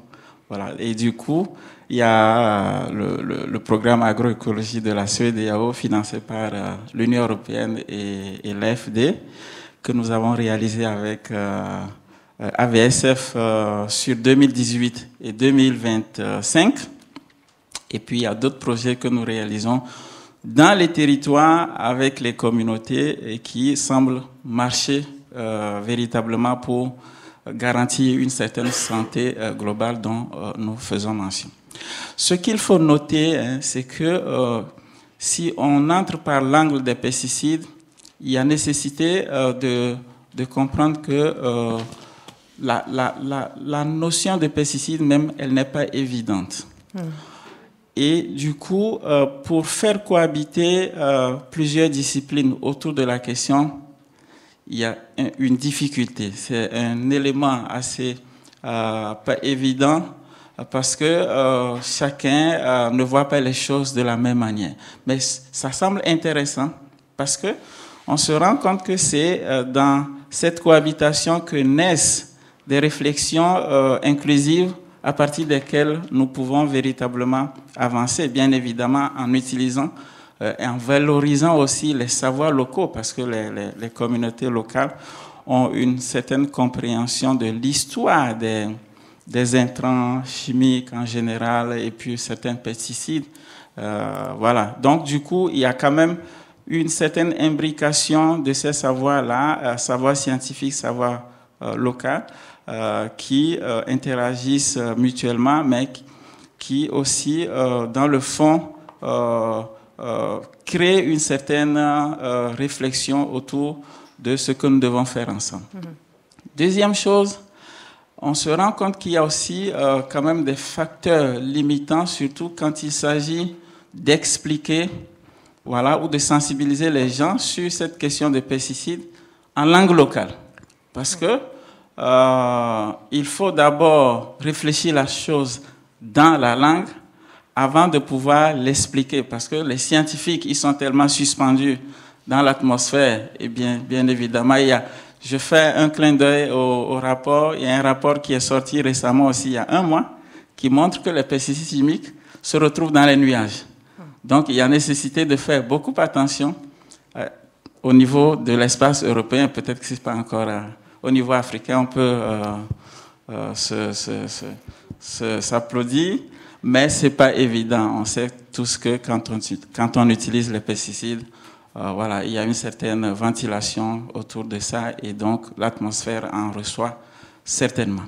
Voilà. Et du coup, il y a le programme agroécologie de la CEDEAO financé par l'Union européenne et l'AFD que nous avons réalisé avec AVSF sur 2018 et 2025. Et puis, il y a d'autres projets que nous réalisons dans les territoires avec les communautés et qui semblent marcher véritablement pour garantir une certaine santé globale dont nous faisons mention. Ce qu'il faut noter, c'est que si on entre par l'angle des pesticides, il y a nécessité de comprendre que la notion de pesticide même, elle n'est pas évidente. Et du coup, pour faire cohabiter plusieurs disciplines autour de la question, il y a une difficulté. C'est un élément assez pas évident parce que chacun ne voit pas les choses de la même manière. Mais ça semble intéressant parce que on se rend compte que c'est dans cette cohabitation que naissent des réflexions inclusives à partir desquelles nous pouvons véritablement avancer, bien évidemment en utilisant et en valorisant aussi les savoirs locaux, parce que les communautés locales ont une certaine compréhension de l'histoire des intrants chimiques en général et puis certains pesticides. Voilà. Donc, du coup, il y a quand même une certaine imbrication de ces savoirs-là, savoirs scientifiques, savoirs locaux, qui interagissent mutuellement, mais qui aussi, dans le fond, créent une certaine réflexion autour de ce que nous devons faire ensemble. Deuxième chose, on se rend compte qu'il y a aussi quand même des facteurs limitants, surtout quand il s'agit d'expliquer, voilà, ou de sensibiliser les gens sur cette question des pesticides en langue locale. Parce que il faut d'abord réfléchir la chose dans la langue avant de pouvoir l'expliquer, parce que les scientifiques, ils sont tellement suspendus dans l'atmosphère. Et bien évidemment, je fais un clin d'œil au rapport. Il y a un rapport qui est sorti récemment aussi, il y a 1 mois, qui montre que les pesticides chimiques se retrouvent dans les nuages. Donc, il y a nécessité de faire beaucoup attention au niveau de l'espace européen, peut-être que ce n'est pas encore... au niveau africain, on peut s'applaudir, mais ce n'est pas évident. On sait tous que quand on utilise les pesticides, voilà, il y a une certaine ventilation autour de ça et donc l'atmosphère en reçoit certainement.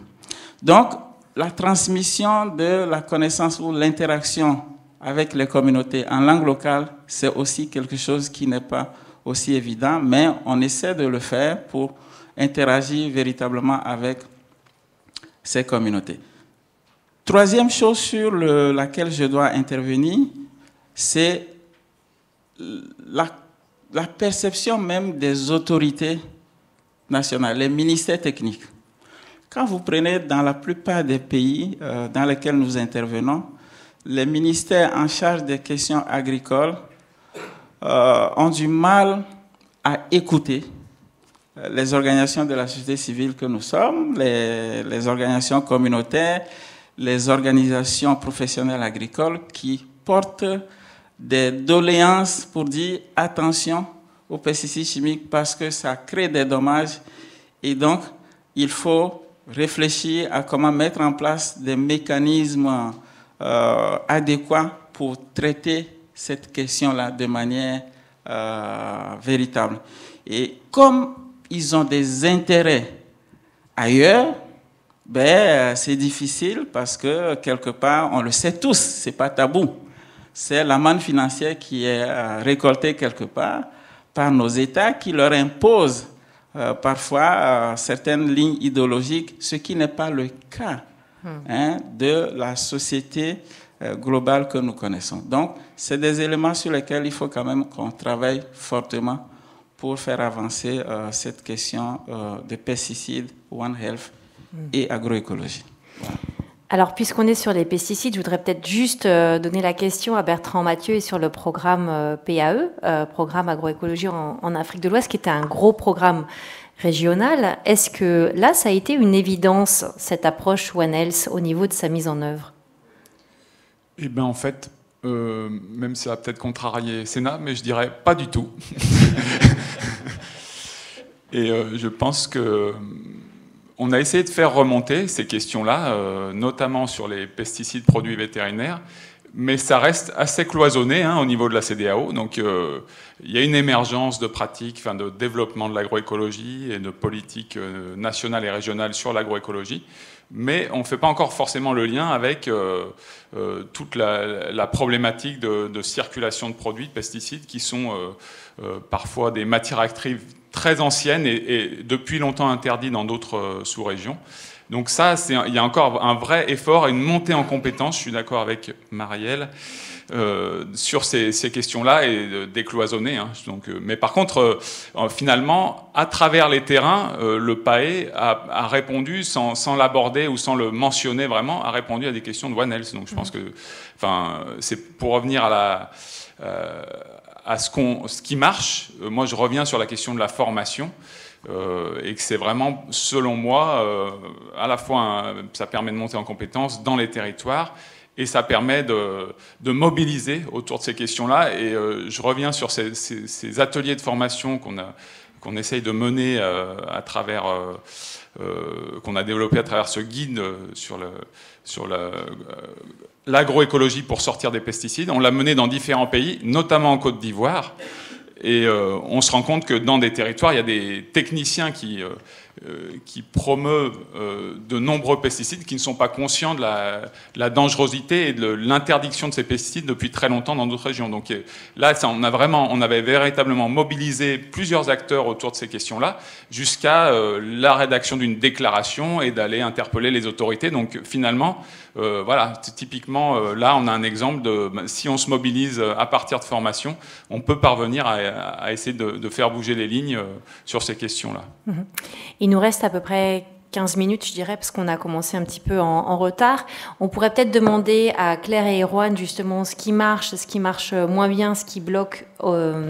Donc, la transmission de la connaissance ou l'interaction avec les communautés en langue locale, c'est aussi quelque chose qui n'est pas aussi évident, mais on essaie de le faire pour interagir véritablement avec ces communautés. Troisième chose sur laquelle je dois intervenir, c'est la perception même des autorités nationales, les ministères techniques. Quand vous prenez dans la plupart des pays dans lesquels nous intervenons, les ministères en charge des questions agricoles ont du mal à écouter les organisations de la société civile que nous sommes, les organisations communautaires, les organisations professionnelles agricoles qui portent des doléances pour dire attention aux pesticides chimiques parce que ça crée des dommages et donc il faut réfléchir à comment mettre en place des mécanismes adéquats pour traiter cette question-là de manière véritable. Et comme ils ont des intérêts ailleurs, ben, c'est difficile parce que quelque part, on le sait tous, c'est pas tabou. C'est la manne financière qui est récoltée quelque part par nos États qui leur impose parfois certaines lignes idéologiques, ce qui n'est pas le cas de la société globale que nous connaissons. Donc, c'est des éléments sur lesquels il faut quand même qu'on travaille fortement pour faire avancer cette question de pesticides, One Health et agroécologie. Voilà. Alors, puisqu'on est sur les pesticides, je voudrais peut-être juste donner la question à Bertrand Mathieu et sur le programme PAE, Programme agroécologie en Afrique de l'Ouest, qui était un gros programme régional. Est-ce que là, ça a été une évidence, cette approche One Health, au niveau de sa mise en œuvre? Eh bien, en fait, même si ça va peut-être contrarier Sénat, mais je dirais pas du tout. Et je pense que on a essayé de faire remonter ces questions-là, notamment sur les pesticides produits vétérinaires, mais ça reste assez cloisonné au niveau de la CEDEAO. Donc il y a une émergence de pratiques, de développement de l'agroécologie et de politiques nationales et régionales sur l'agroécologie, mais on ne fait pas encore forcément le lien avec toute la problématique de circulation de produits, de pesticides, qui sont parfois des matières actives très anciennes et depuis longtemps interdites dans d'autres sous-régions. Donc ça, il y a encore un vrai effort et une montée en compétences, je suis d'accord avec Marielle, sur ces questions-là et décloisonner. Donc, mais par contre, finalement, à travers les terrains, le PAE a répondu, sans l'aborder ou sans le mentionner vraiment, a répondu à des questions de One Health. Donc je pense que, c'est pour revenir à ce qui marche. Moi, je reviens sur la question de la formation. Et que c'est vraiment, selon moi, à la fois ça permet de monter en compétences dans les territoires et ça permet de mobiliser autour de ces questions-là. Et je reviens sur ces ateliers de formation qu'on essaye de mener à travers, qu'on a développé à travers ce guide sur l'agroécologie pour sortir des pesticides. On l'a mené dans différents pays, notamment en Côte d'Ivoire. Et on se rend compte que dans des territoires, il y a des techniciens qui promeuvent de nombreux pesticides qui ne sont pas conscients de la dangerosité et de l'interdiction de ces pesticides depuis très longtemps dans d'autres régions. Donc là, on avait véritablement mobilisé plusieurs acteurs autour de ces questions-là jusqu'à la rédaction d'une déclaration et d'aller interpeller les autorités. Donc finalement, voilà, typiquement, là, on a un exemple de si on se mobilise à partir de formation, on peut parvenir à essayer de faire bouger les lignes sur ces questions-là. Il nous reste à peu près 15 minutes, je dirais, parce qu'on a commencé un petit peu en retard. On pourrait peut-être demander à Claire et Erwan, justement, ce qui marche moins bien, ce qui bloque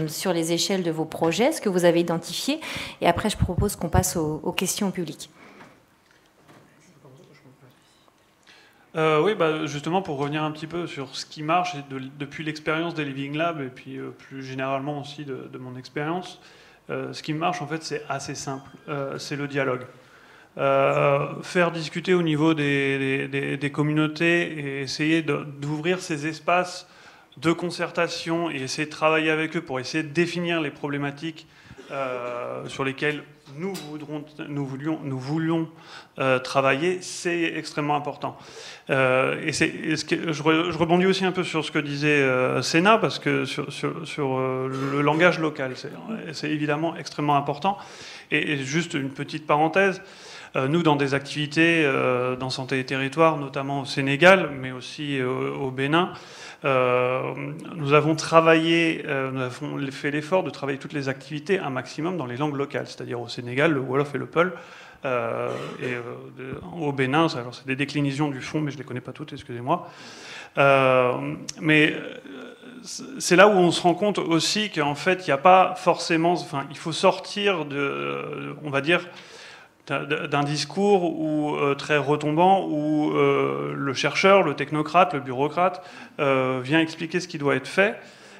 sur les échelles de vos projets, ce que vous avez identifié. Et après, je propose qu'on passe aux questions publiques. Oui, justement, pour revenir un petit peu sur ce qui marche, et depuis l'expérience des Living Labs, et puis plus généralement aussi de mon expérience, ce qui marche, en fait, c'est assez simple. C'est le dialogue. Faire discuter au niveau des communautés et essayer d'ouvrir ces espaces de concertation et essayer de travailler avec eux pour essayer de définir les problématiques sur lesquelles nous voulions travailler, c'est extrêmement important. Je rebondis aussi un peu sur ce que disait Sénat, parce que sur le langage local, c'est évidemment extrêmement important. Et juste une petite parenthèse, nous, dans des activités dans Santé et Territoires, notamment au Sénégal, mais aussi au Bénin, nous avons fait l'effort de travailler toutes les activités un maximum dans les langues locales, c'est-à-dire au Sénégal, le Wolof et le Peul, au Bénin, alors c'est des déclinaisons du fond, mais je ne les connais pas toutes, excusez-moi. Mais c'est là où on se rend compte aussi qu'en fait, il n'y a pas forcément... Enfin, il faut sortir on va dire, d'un discours très retombant où le chercheur, le technocrate, le bureaucrate vient expliquer ce qui doit être fait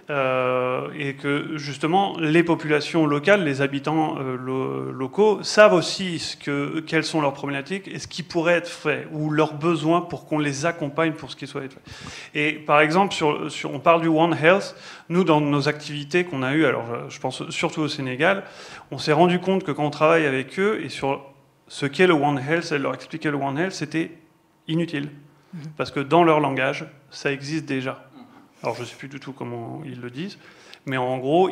et que justement les populations locales, les habitants locaux savent aussi quelles sont leurs problématiques et ce qui pourrait être fait ou leurs besoins pour qu'on les accompagne pour ce qui soit fait. Et par exemple, on parle du One Health. Nous, dans nos activités qu'on a eues, alors je pense surtout au Sénégal, on s'est rendu compte que quand on travaille avec eux et sur ce qu'est le One Health, leur expliquer le One Health, c'était inutile. Parce que dans leur langage, ça existe déjà. Alors je ne sais plus du tout comment ils le disent, mais en gros,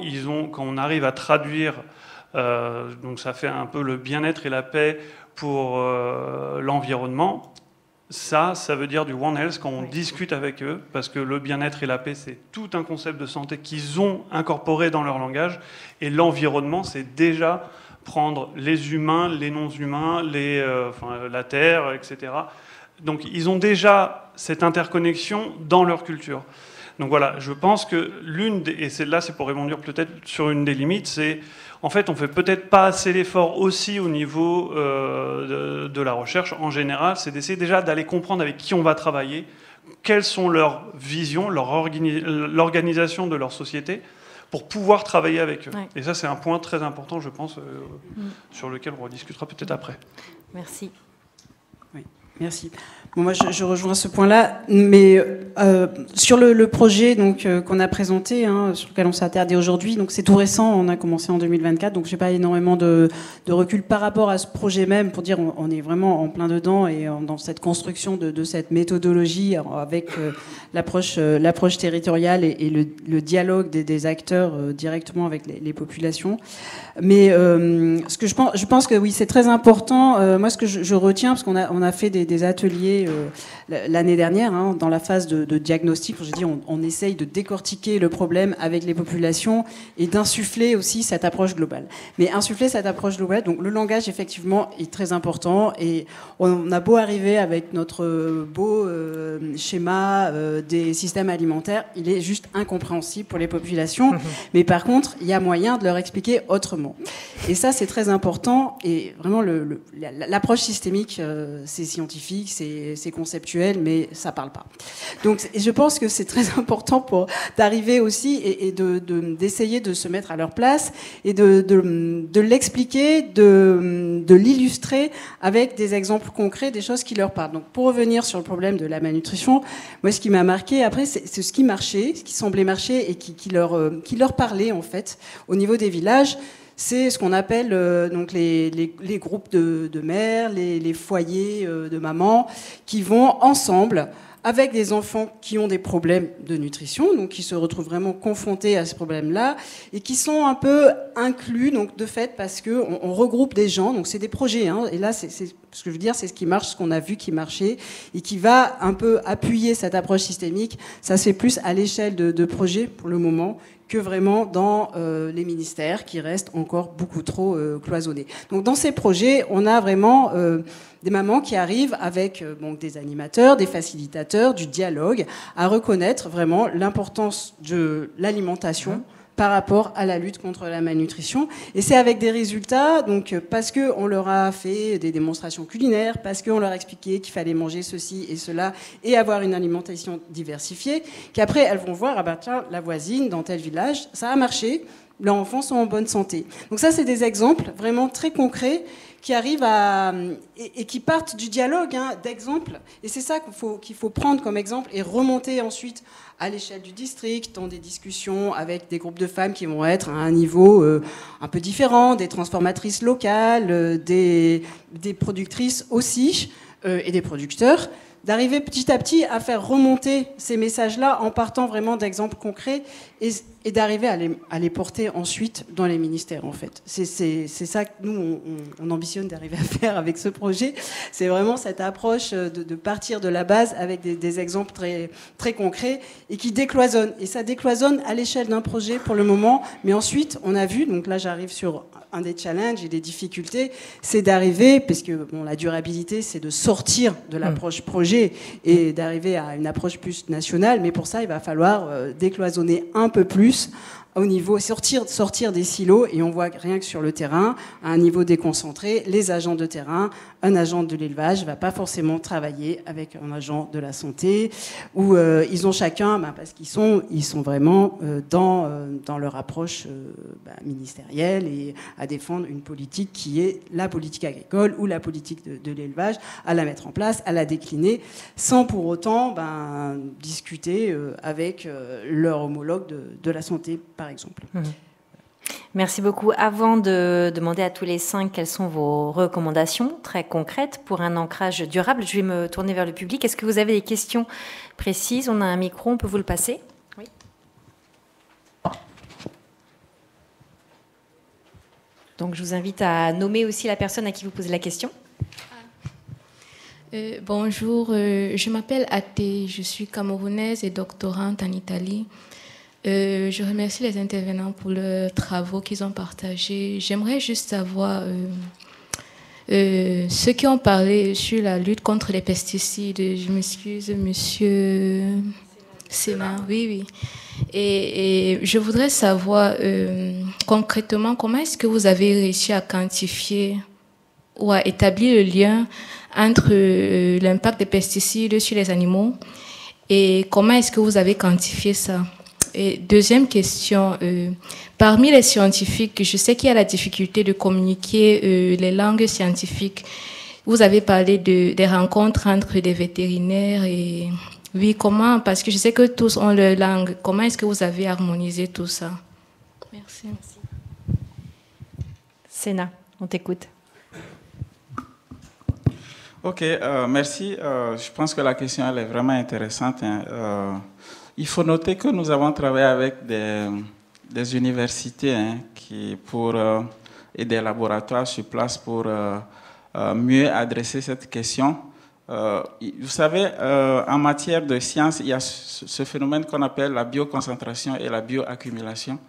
quand on arrive à traduire, donc ça fait un peu le bien-être et la paix pour l'environnement, ça veut dire du One Health quand on discute avec eux, parce que le bien-être et la paix, c'est tout un concept de santé qu'ils ont incorporé dans leur langage, et l'environnement, c'est déjà prendre les humains, les non-humains, la terre, etc. Donc ils ont déjà cette interconnexion dans leur culture. Donc voilà, je pense que et celle-là c'est pour répondre peut-être sur une des limites, c'est en fait on fait peut-être pas assez l'effort aussi au niveau de la recherche en général, c'est d'essayer déjà d'aller comprendre avec qui on va travailler, quelles sont leurs visions, l'organisation de leur société, pour pouvoir travailler avec eux. Ouais. Et ça, c'est un point très important, je pense, sur lequel on rediscutera peut-être après. Merci. Oui, merci. Bon, moi, je rejoins ce point-là, mais sur le projet qu'on a présenté, sur lequel on s'est attardé aujourd'hui, donc c'est tout récent, on a commencé en 2024, donc j'ai pas énormément de recul par rapport à ce projet même, pour dire on est vraiment en plein dedans et dans cette construction de cette méthodologie avec l'approche territoriale et le dialogue des acteurs directement avec les populations. Mais ce que je pense que oui, c'est très important. Moi, ce que je retiens, parce qu'on a fait des ateliers l'année dernière, dans la phase de diagnostic, j'ai dit on essaye de décortiquer le problème avec les populations et d'insuffler aussi cette approche globale. Mais insuffler cette approche globale, donc le langage effectivement est très important et on a beau arriver avec notre beau schéma des systèmes alimentaires, il est juste incompréhensible pour les populations. Mais par contre, il y a moyen de leur expliquer autrement. Et ça, c'est très important. Et vraiment, l'approche systémique, c'est scientifique, c'est conceptuel, mais ça parle pas. Donc, je pense que c'est très important d'arriver aussi et d'essayer de se mettre à leur place et de l'expliquer, de l'illustrer avec des exemples concrets, des choses qui leur parlent. Donc, pour revenir sur le problème de la malnutrition, moi, ce qui m'a marqué après, c'est ce qui marchait, ce qui semblait marcher et qui leur parlait en fait au niveau des villages. C'est ce qu'on appelle donc les groupes de mères, les foyers de mamans qui vont ensemble avec des enfants qui ont des problèmes de nutrition, donc qui se retrouvent vraiment confrontés à ce problème-là et qui sont un peu inclus, donc de fait, parce qu'on regroupe des gens, donc c'est des projets, et là, c'est ce que je veux dire, c'est ce qui marche, ce qu'on a vu qui marchait et qui va un peu appuyer cette approche systémique. Ça se fait plus à l'échelle de projets pour le moment que vraiment dans les ministères qui restent encore beaucoup trop cloisonnés. Donc dans ces projets, on a vraiment des mamans qui arrivent avec des animateurs, des facilitateurs, du dialogue, à reconnaître vraiment l'importance de l'alimentation par rapport à la lutte contre la malnutrition. Et c'est avec des résultats, donc parce qu'on leur a fait des démonstrations culinaires, parce qu'on leur a expliqué qu'il fallait manger ceci et cela et avoir une alimentation diversifiée, qu'après elles vont voir, ah bah tiens, la voisine dans tel village, ça a marché, leurs enfants sont en bonne santé. Donc ça, c'est des exemples vraiment très concrets qui arrivent et qui partent du dialogue, hein, d'exemples. Et c'est ça qu'il faut prendre comme exemple et remonter ensuite à l'échelle du district, dans des discussions avec des groupes de femmes qui vont être à un niveau un peu différent, des transformatrices locales, des productrices aussi, et des producteurs, d'arriver petit à petit à faire remonter ces messages-là en partant vraiment d'exemples concrets et d'arriver à les porter ensuite dans les ministères, en fait. C'est ça que nous, on ambitionne d'arriver à faire avec ce projet. C'est vraiment cette approche de partir de la base avec des exemples très, très concrets et qui décloisonnent. Et ça décloisonne à l'échelle d'un projet pour le moment. Mais ensuite, on a vu, donc là j'arrive sur un des challenges et des difficultés, c'est d'arriver, parce que bon, la durabilité, c'est de sortir de l'approche projet et d'arriver à une approche plus nationale. Mais pour ça, il va falloir décloisonner un peu plus au niveau, sortir des silos, et on voit rien que sur le terrain, à un niveau déconcentré, les agents de terrain, un agent de l'élevage ne va pas forcément travailler avec un agent de la santé, où ils ont chacun, parce qu'ils sont vraiment dans leur approche ministérielle et à défendre une politique qui est la politique agricole ou la politique de l'élevage, à la mettre en place, à la décliner, sans pour autant discuter avec leur homologue de la santé, par exemple. Merci beaucoup. Avant de demander à tous les 5 quelles sont vos recommandations très concrètes pour un ancrage durable, je vais me tourner vers le public. Est-ce que vous avez des questions précises? On a un micro, on peut vous le passer? Oui. Donc je vous invite à nommer aussi la personne à qui vous posez la question. Bonjour, je m'appelle Athé, je suis camerounaise et doctorante en Italie. Je remercie les intervenants pour leurs travaux qu'ils ont partagés. J'aimerais juste savoir ceux qui ont parlé sur la lutte contre les pesticides. Je m'excuse, monsieur Sénat. Oui. Et je voudrais savoir concrètement comment est-ce que vous avez réussi à quantifier ou à établir le lien entre l'impact des pesticides sur les animaux et comment est-ce que vous avez quantifié ça? Et deuxième question, parmi les scientifiques, je sais qu'il y a la difficulté de communiquer les langues scientifiques. Vous avez parlé des rencontres entre des vétérinaires et... Oui, comment? Parce que je sais que tous ont leur langue. Comment est-ce que vous avez harmonisé tout ça? Merci. Sénat, on t'écoute. Ok, merci. Je pense que la question elle est vraiment intéressante. Il faut noter que nous avons travaillé avec des universités et des laboratoires sur place pour mieux adresser cette question. Vous savez, en matière de sciences, il y a ce phénomène qu'on appelle la bioconcentration et la bioaccumulation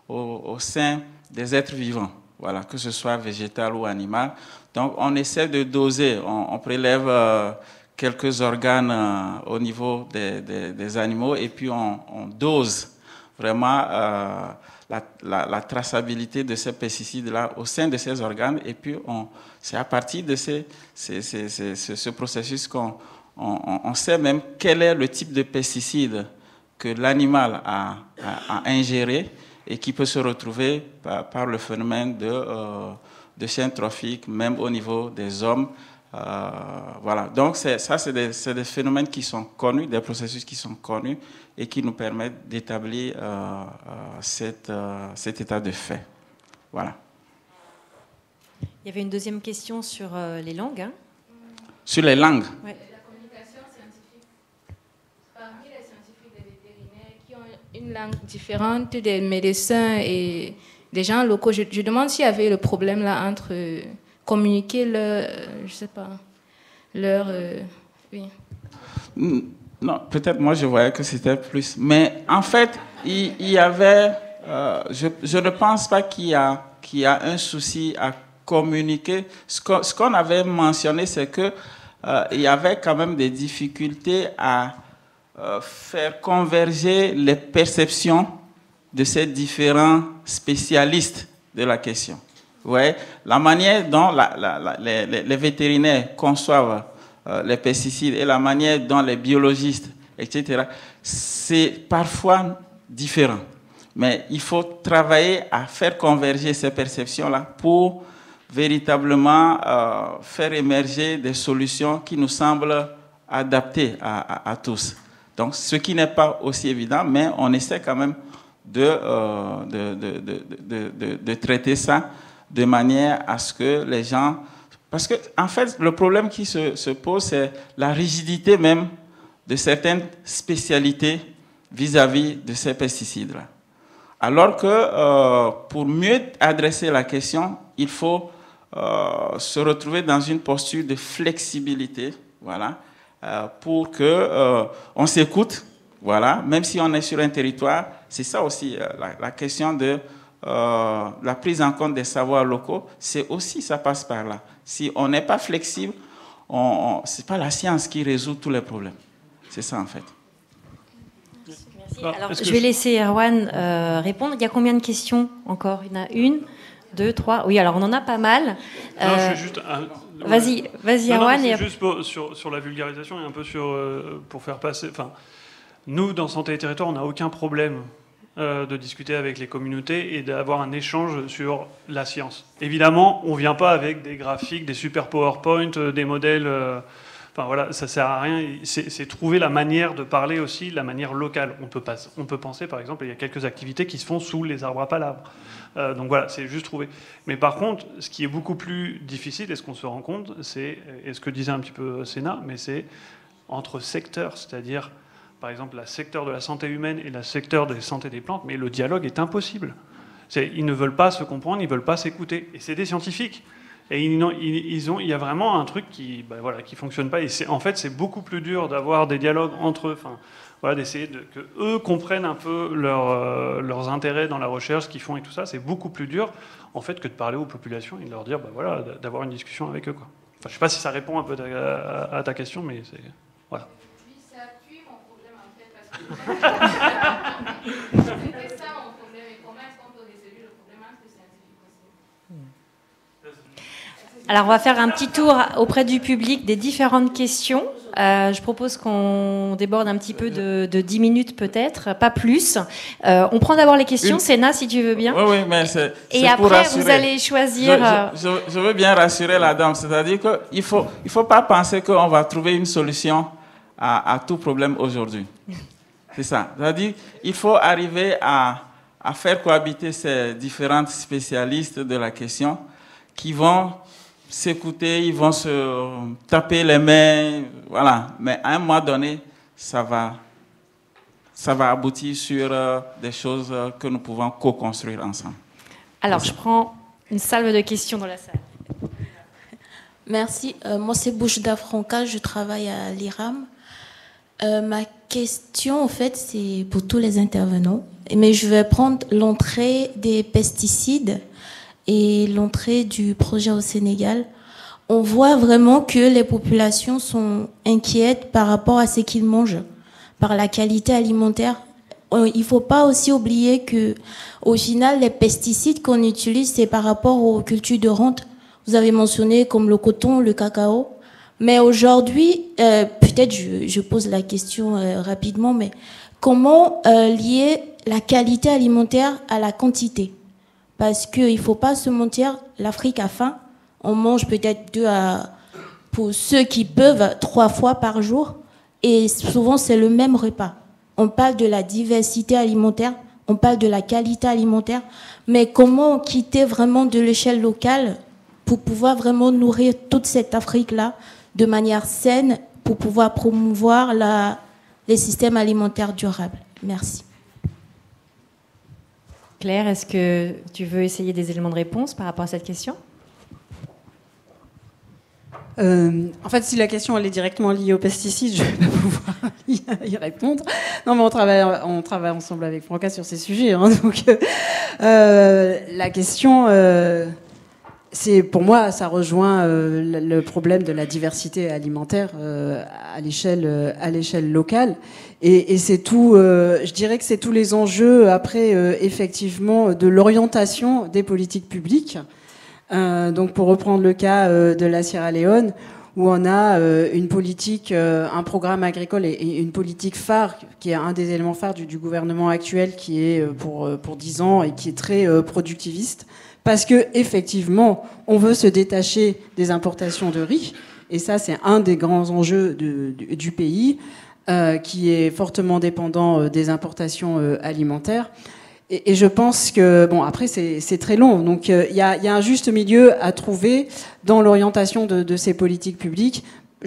au sein des êtres vivants, voilà, que ce soit végétal ou animal. Donc, on essaie de doser, on prélève quelques organes au niveau des animaux et puis on dose vraiment la traçabilité de ces pesticides-là au sein de ces organes et puis c'est à partir de ce processus qu'on sait même quel est le type de pesticide que l'animal a ingéré et qui peut se retrouver par le phénomène de chaîne trophique, même au niveau des hommes. Voilà. Donc, c'est des phénomènes qui sont connus, des processus qui sont connus et qui nous permettent d'établir cet état de fait. Voilà. Il y avait une deuxième question sur les langues. Hein. Sur les langues? Ouais. La communication scientifique. Parmi les scientifiques des vétérinaires qui ont une langue différente des médecins et des gens locaux, je demande s'il y avait le problème là entre... communiquer oui. Non, peut-être moi je voyais que c'était plus. Mais en fait, il y avait... je ne pense pas qu'il y a un souci à communiquer. Ce qu'on avait mentionné, c'est que il y avait quand même des difficultés à faire converger les perceptions de ces différents spécialistes de la question. Ouais, la manière dont les vétérinaires conçoivent les pesticides et la manière dont les biologistes, etc., c'est parfois différent. Mais il faut travailler à faire converger ces perceptions-là pour véritablement faire émerger des solutions qui nous semblent adaptées à tous. Donc, ce qui n'est pas aussi évident, mais on essaie quand même de traiter ça de manière à ce que les gens... Parce que, en fait, le problème qui se pose, c'est la rigidité même de certaines spécialités vis-à-vis de ces pesticides-là. Alors que pour mieux adresser la question, il faut se retrouver dans une posture de flexibilité, voilà, pour que on s'écoute, voilà, même si on est sur un territoire. C'est ça aussi la question de la prise en compte des savoirs locaux. C'est aussi, ça passe par là. Si on n'est pas flexible, c'est pas la science qui résout tous les problèmes. C'est ça en fait. Merci. Alors, je vais laisser Erwan répondre. Il y a combien de questions encore? Il y en a une, deux, trois. Oui, alors on en a pas mal. Non, je suis juste. Vas-y, Erwan. C'est juste sur la vulgarisation et un peu pour faire passer. Enfin, nous, dans Santé et Territoires, on n'a aucun problème de discuter avec les communautés et d'avoir un échange sur la science. Évidemment, on ne vient pas avec des graphiques, des super PowerPoint, des modèles. Enfin voilà, ça sert à rien. C'est trouver la manière de parler aussi, la manière locale. On peut penser, par exemple, il y a quelques activités qui se font sous les arbres à palabres. Donc voilà, c'est juste trouver. Mais par contre, ce qui est beaucoup plus difficile, et ce qu'on se rend compte, c'est, et ce que disait un petit peu Sénat, mais c'est entre secteurs, c'est-à-dire, par exemple, le secteur de la santé humaine et le secteur de la santé des plantes, mais le dialogue est impossible. Ils ne veulent pas se comprendre, ils ne veulent pas s'écouter. Et c'est des scientifiques. Et il y a vraiment un truc qui fonctionne pas. Et en fait, c'est beaucoup plus dur d'avoir des dialogues entre eux. Enfin, voilà, d'essayer que eux comprennent un peu leurs intérêts dans la recherche, ce qu'ils font et tout ça. C'est beaucoup plus dur, en fait, que de parler aux populations et de leur dire, voilà, d'avoir une discussion avec eux, quoi. Enfin, je sais pas si ça répond un peu à ta question, mais c'est voilà. Oui, ça appuie mon problème en fait parce que c'était ça mon problème. Et comment est-ce qu'on peut résoudre le problème entre les scientifiques aussi? Alors, on va faire un petit tour auprès du public des différentes questions. Je propose qu'on déborde un petit peu de 10 minutes peut-être, pas plus. On prend d'abord les questions. Sénat, si tu veux bien. Oui, mais c'est et pour après, rassurer. vous allez choisir... Je veux bien rassurer la dame. C'est-à-dire qu'il faut pas penser qu'on va trouver une solution à tout problème aujourd'hui. C'est ça. C'est-à-dire qu'il faut arriver à faire cohabiter ces différentes spécialistes de la question qui vont s'écouter, ils vont se taper les mains, voilà. Mais à un moment donné, ça va aboutir sur des choses que nous pouvons co-construire ensemble. Alors, je prends une salve de questions dans la salle. Merci. Moi, c'est Bouchda Franca, je travaille à l'IRAM. Ma question, en fait, c'est pour tous les intervenants. Mais je vais prendre l'entrée des pesticides et l'entrée du projet au Sénégal. On voit vraiment que les populations sont inquiètes par rapport à ce qu'ils mangent, par la qualité alimentaire. Il ne faut pas aussi oublier que, au final, les pesticides qu'on utilise, c'est par rapport aux cultures de rente. Vous avez mentionné comme le coton, le cacao. Mais aujourd'hui, peut-être je pose la question rapidement, mais comment lier la qualité alimentaire à la quantité? Parce qu'il ne faut pas se mentir, l'Afrique a faim. On mange peut-être pour ceux qui peuvent, 3 fois par jour. Et souvent, c'est le même repas. On parle de la diversité alimentaire, on parle de la qualité alimentaire. Mais comment quitter vraiment de l'échelle locale pour pouvoir vraiment nourrir toute cette Afrique-là de manière saine pour pouvoir promouvoir les systèmes alimentaires durables? Merci. Claire, est-ce que tu veux essayer des éléments de réponse par rapport à cette question? En fait, si la question elle est directement liée aux pesticides, je ne vais pas pouvoir y répondre. Non, mais on travaille ensemble avec Franca sur ces sujets. Hein, donc, la question... pour moi, ça rejoint le problème de la diversité alimentaire à l'échelle locale. Et c'est tout, je dirais que c'est tous les enjeux après, effectivement, de l'orientation des politiques publiques. Donc, pour reprendre le cas de la Sierra Leone, où on a une politique, un programme agricole et une politique phare, qui est un des éléments phares du gouvernement actuel, qui est pour 10 ans et qui est très productiviste. Parce que effectivement, on veut se détacher des importations de riz, et ça, c'est un des grands enjeux du pays, qui est fortement dépendant des importations alimentaires. Et je pense que, bon, après, c'est très long. Donc, il y a un juste milieu à trouver dans l'orientation de ces politiques publiques.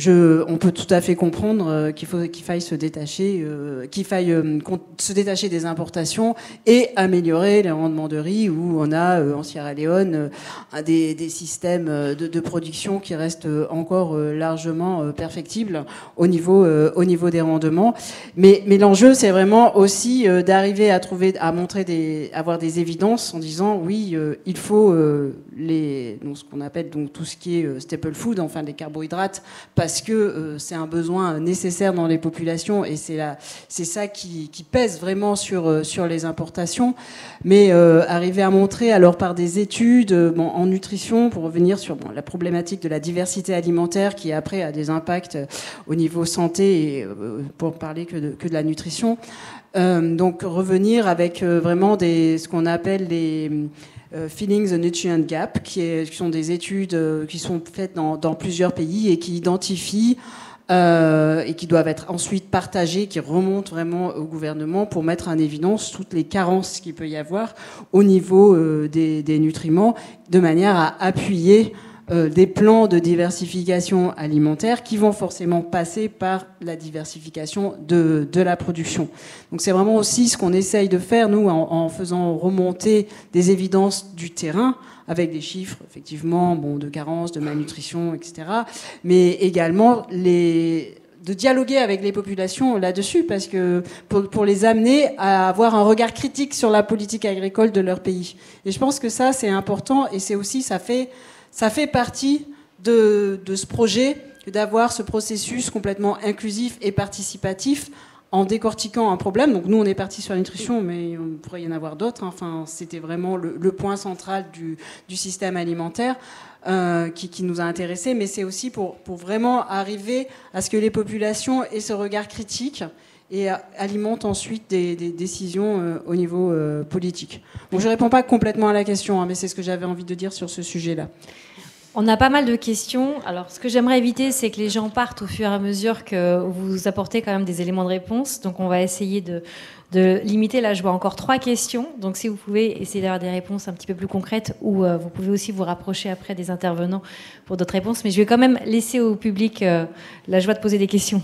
On peut tout à fait comprendre qu'il faille se détacher, se détacher des importations et améliorer les rendements de riz, où on a en Sierra Leone des systèmes de production qui restent encore largement perfectibles au niveau des rendements. Mais l'enjeu, c'est vraiment aussi d'arriver à avoir des évidences en disant oui, il faut donc ce qu'on appelle donc tout ce qui est staple food, enfin les carbohydrates, parce que c'est un besoin nécessaire dans les populations, et c'est ça qui pèse vraiment sur les importations. Mais arriver à montrer, alors par des études en nutrition, pour revenir sur la problématique de la diversité alimentaire, qui après a des impacts au niveau santé, et pour parler que de la nutrition, donc revenir avec vraiment ce qu'on appelle les Filling the Nutrient Gap, qui sont des études qui sont faites dans plusieurs pays et qui identifient et qui doivent être ensuite partagées, qui remontent vraiment au gouvernement pour mettre en évidence toutes les carences qu'il peut y avoir au niveau des nutriments, de manière à appuyer des plans de diversification alimentaire qui vont forcément passer par la diversification de la production. Donc c'est vraiment aussi ce qu'on essaye de faire, nous, en faisant remonter des évidences du terrain, avec des chiffres, effectivement, de carence, de malnutrition, etc. Mais également de dialoguer avec les populations là-dessus, parce que pour les amener à avoir un regard critique sur la politique agricole de leur pays. Et je pense que ça, c'est important, et c'est aussi, ça fait partie de ce projet, d'avoir ce processus complètement inclusif et participatif en décortiquant un problème. Donc nous, on est parti sur la nutrition, mais on pourrait y en avoir d'autres. Enfin, c'était vraiment le point central du système alimentaire qui nous a intéressés. Mais c'est aussi pour vraiment arriver à ce que les populations aient ce regard critique et alimentent ensuite des décisions au niveau politique. Bon, je ne réponds pas complètement à la question, mais c'est ce que j'avais envie de dire sur ce sujet-là. On a pas mal de questions. Alors, ce que j'aimerais éviter, c'est que les gens partent au fur et à mesure que vous apportez quand même des éléments de réponse. Donc, on va essayer de limiter. Là, je vois encore 3 questions. Donc, si vous pouvez essayer d'avoir des réponses un petit peu plus concrètes, ou vous pouvez aussi vous rapprocher après des intervenants pour d'autres réponses. Mais je vais quand même laisser au public la joie de poser des questions.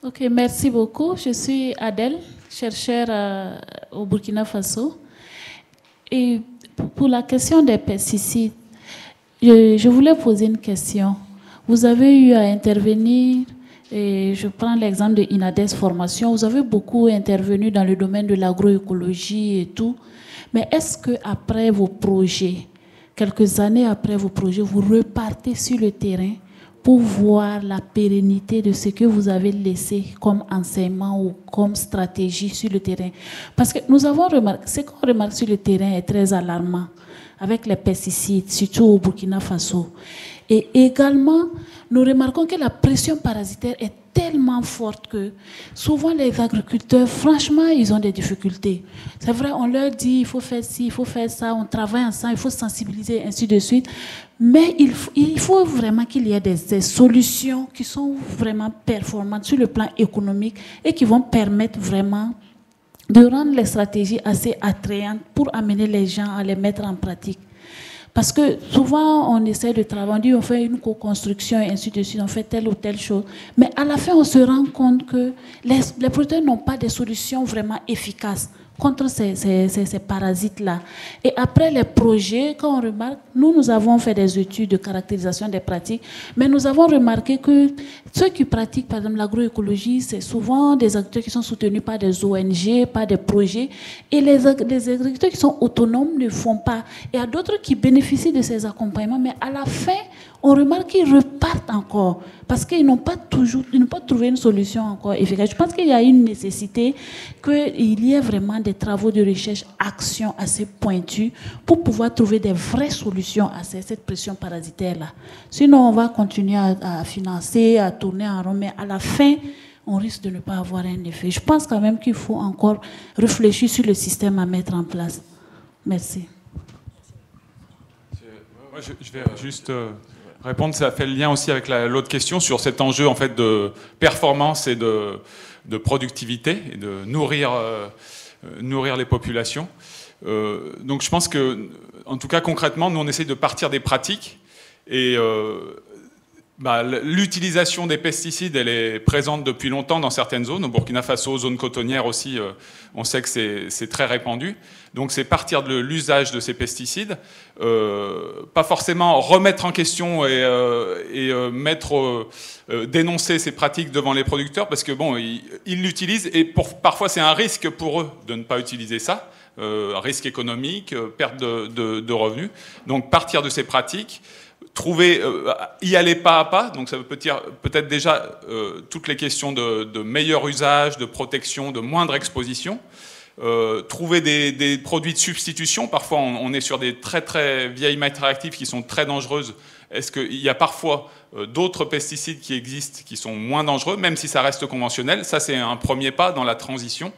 Ok, merci beaucoup. Je suis Adèle, chercheure au Burkina Faso. Et pour la question des pesticides, je voulais poser une question. Vous avez eu à intervenir, et je prends l'exemple de INADES Formation, vous avez beaucoup intervenu dans le domaine de l'agroécologie et tout, mais est-ce qu'après vos projets, quelques années après vos projets, vous repartez sur le terrain pour voir la pérennité de ce que vous avez laissé comme enseignement ou comme stratégie sur le terrain? Parce que nous avons remarqué, ce qu'on remarque sur le terrain est très alarmant, avec les pesticides, surtout au Burkina Faso. Et également, nous remarquons que la pression parasitaire est tellement forte que souvent les agriculteurs, franchement, ils ont des difficultés. C'est vrai, on leur dit, il faut faire ci, il faut faire ça, on travaille ensemble, il faut sensibiliser, ainsi de suite. Mais il faut vraiment qu'il y ait des solutions qui sont vraiment performantes sur le plan économique et qui vont permettre vraiment de rendre les stratégies assez attrayantes pour amener les gens à les mettre en pratique. Parce que souvent, on essaie de travailler, on dit on fait une co-construction et ainsi de suite, on fait telle ou telle chose. Mais à la fin, on se rend compte que les producteurs n'ont pas de solutions vraiment efficaces. contre ces parasites-là. Et après les projets, quand on remarque, nous avons fait des études de caractérisation des pratiques, mais nous avons remarqué que ceux qui pratiquent, par exemple, l'agroécologie, c'est souvent des agriculteurs qui sont soutenus par des ONG, par des projets, et les agriculteurs qui sont autonomes ne font pas. Et il y a d'autres qui bénéficient de ces accompagnements, mais à la fin, on remarque qu'ils repartent encore parce qu'ils n'ont pas trouvé une solution encore efficace. Je pense qu'il y a une nécessité qu'il y ait vraiment des travaux de recherche, actions assez pointus pour pouvoir trouver des vraies solutions à cette pression parasitaire-là. Sinon, on va continuer à financer, à tourner en rond, mais à la fin, on risque de ne pas avoir un effet. Je pense quand même qu'il faut encore réfléchir sur le système à mettre en place. Merci. Moi, je vais juste répondre. Ça fait le lien aussi avec l'autre question sur cet enjeu en fait de performance et de productivité et de nourrir les populations. Donc je pense que, en tout cas concrètement, nous on essaie de partir des pratiques et l'utilisation des pesticides, elle est présente depuis longtemps dans certaines zones. Au Burkina Faso, zone cotonnière aussi, on sait que c'est très répandu. Donc c'est partir de l'usage de ces pesticides, pas forcément remettre en question et dénoncer ces pratiques devant les producteurs, parce que bon, ils l'utilisent et parfois c'est un risque pour eux de ne pas utiliser ça, risque économique, perte de revenus. Donc partir de ces pratiques, y aller pas à pas, donc ça veut peut-être déjà toutes les questions de meilleur usage, de protection, de moindre exposition. Trouver des produits de substitution. Parfois, on est sur des très très vieilles matières actives qui sont très dangereuses. Est-ce qu'il y a parfois d'autres pesticides qui existent qui sont moins dangereux, même si ça reste conventionnel? Ça, c'est un premier pas dans la transition.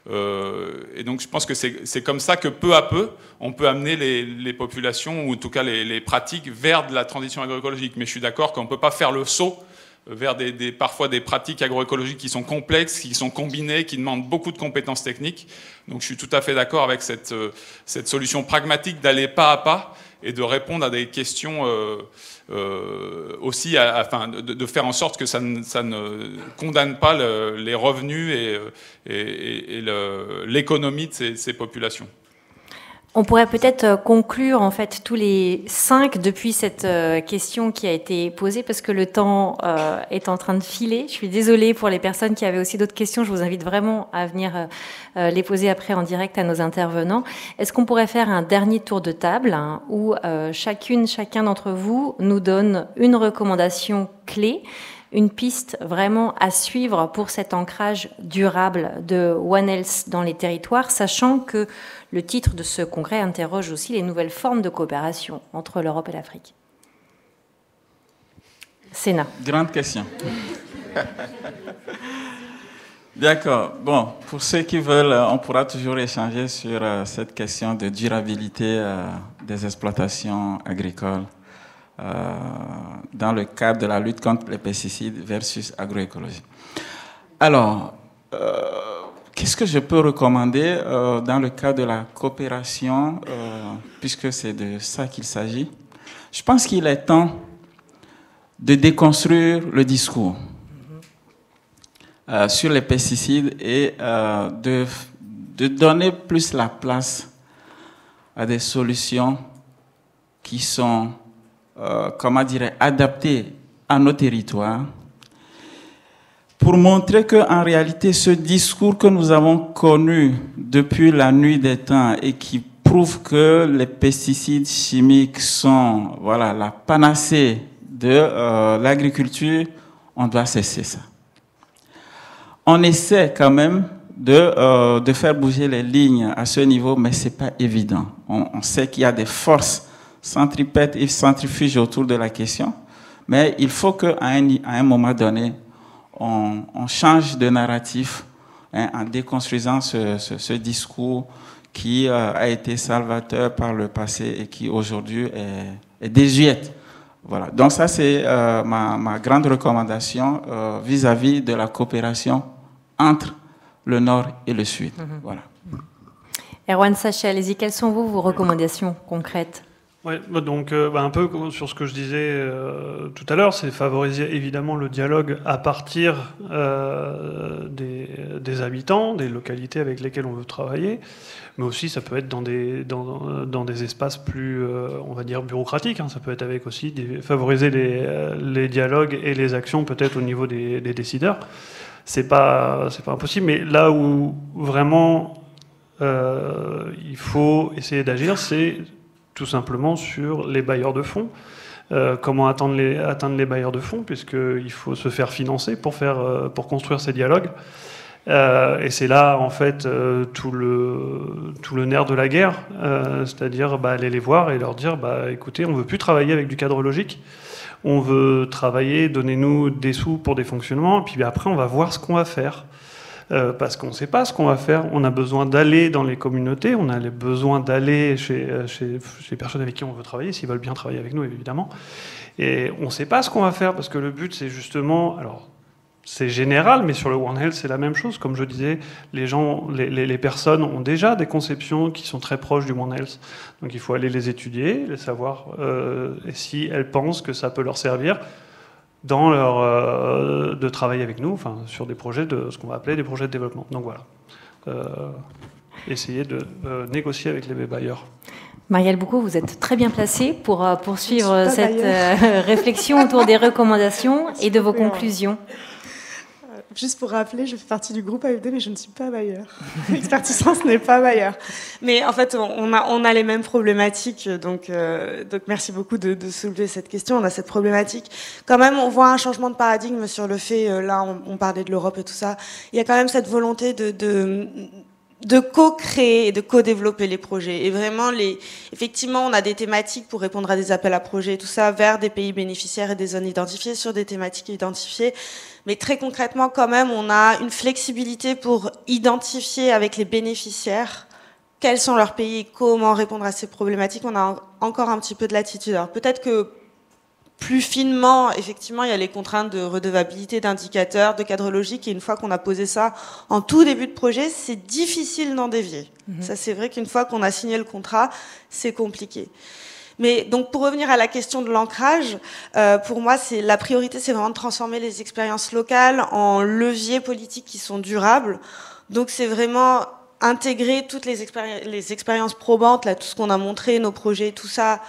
Et donc, je pense que c'est comme ça que peu à peu, on peut amener les populations, ou en tout cas les pratiques, vers de la transition agroécologique. Mais je suis d'accord qu'on ne peut pas faire le saut vers parfois des pratiques agroécologiques qui sont complexes, qui sont combinées, qui demandent beaucoup de compétences techniques. Donc je suis tout à fait d'accord avec cette solution pragmatique d'aller pas à pas et de répondre à des questions aussi, de faire en sorte que ça ne condamne pas les revenus et l'économie de ces populations. On pourrait peut-être conclure en fait tous les 5 depuis cette question qui a été posée, parce que le temps est en train de filer. Je suis désolée pour les personnes qui avaient aussi d'autres questions. Je vous invite vraiment à venir les poser après en direct à nos intervenants. Est-ce qu'on pourrait faire un dernier tour de table où chacun d'entre vous nous donne une recommandation clé, une piste vraiment à suivre pour cet ancrage durable de One Health dans les territoires, sachant que le titre de ce congrès interroge aussi les nouvelles formes de coopération entre l'Europe et l'Afrique. Sénat. Grande question. D'accord. Bon, pour ceux qui veulent, on pourra toujours échanger sur cette question de durabilité des exploitations agricoles dans le cadre de la lutte contre les pesticides versus agroécologie. Alors, qu'est-ce que je peux recommander dans le cadre de la coopération, puisque c'est de ça qu'il s'agit? Je pense qu'il est temps de déconstruire le discours sur les pesticides et de donner plus la place à des solutions qui sont adaptées à nos territoires, pour montrer qu'en réalité, ce discours que nous avons connu depuis la nuit des temps et qui prouve que les pesticides chimiques sont la panacée de l'agriculture, on doit cesser ça. On essaie quand même de faire bouger les lignes à ce niveau, mais ce n'est pas évident. On sait qu'il y a des forces centripètes et centrifuges autour de la question, mais il faut qu'à un moment donné, on change de narratif en déconstruisant ce discours qui a été salvateur par le passé et qui aujourd'hui est désuète. Voilà. Donc ça, c'est ma grande recommandation vis-à-vis de la coopération entre le Nord et le Sud. Voilà. Erwan Sachet, allez-y, quelles sont vos recommandations concrètes? Oui, donc un peu sur ce que je disais tout à l'heure, c'est favoriser évidemment le dialogue à partir des habitants, des localités avec lesquelles on veut travailler, mais aussi ça peut être dans des espaces plus, on va dire, bureaucratiques. Ça peut être avec aussi favoriser les dialogues et les actions peut-être au niveau des décideurs. C'est pas impossible, mais là où vraiment il faut essayer d'agir, c'est tout simplement sur les bailleurs de fonds. Comment atteindre les bailleurs de fonds, puisqu'il faut se faire financer pour construire ces dialogues. Et c'est là, en fait, tout le nerf de la guerre, c'est-à-dire aller les voir et leur dire, écoutez, on ne veut plus travailler avec du cadre logique, on veut travailler, donnez-nous des sous pour des fonctionnements, et puis après, on va voir ce qu'on va faire. Parce qu'on ne sait pas ce qu'on va faire. On a besoin d'aller dans les communautés, on a besoin d'aller chez les personnes avec qui on veut travailler, s'ils veulent bien travailler avec nous, évidemment. Et on ne sait pas ce qu'on va faire, parce que le but, c'est justement... Alors, c'est général, mais sur le One Health, c'est la même chose. Comme je disais, les personnes ont déjà des conceptions qui sont très proches du One Health. Donc il faut aller les étudier, les savoir si elles pensent que ça peut leur servir dans de travailler avec nous, sur des projets ce qu'on va appeler des projets de développement. Donc voilà, essayer de négocier avec les bailleurs. Marielle Boucaud, vous êtes très bien placée pour poursuivre cette réflexion autour des recommandations et de vos conclusions. Juste pour rappeler, je fais partie du groupe AFD, mais je ne suis pas bailleur. Expertise France n'est pas bailleur. Mais en fait, on a les mêmes problématiques. Donc merci beaucoup de soulever cette question. On a cette problématique. Quand même, on voit un changement de paradigme sur le fait, là, on parlait de l'Europe et tout ça. Il y a quand même cette volonté de co-créer et de co-développer les projets. Et vraiment, effectivement, on a des thématiques pour répondre à des appels à projets et tout ça vers des pays bénéficiaires et des zones identifiées sur des thématiques identifiées. Mais très concrètement, quand même, on a une flexibilité pour identifier avec les bénéficiaires quels sont leurs pays et comment répondre à ces problématiques. On a encore un petit peu de latitude. Alors peut-être que plus finement, effectivement, il y a les contraintes de redevabilité, d'indicateurs, de cadre logique. Et une fois qu'on a posé ça en tout début de projet, c'est difficile d'en dévier. Ça, c'est vrai qu'une fois qu'on a signé le contrat, c'est compliqué. Mais donc, pour revenir à la question de l'ancrage, pour moi, la priorité, c'est vraiment de transformer les expériences locales en leviers politiques qui sont durables. Donc, c'est vraiment intégrer toutes les expériences probantes, là, tout ce qu'on a montré, nos projets, tout ça,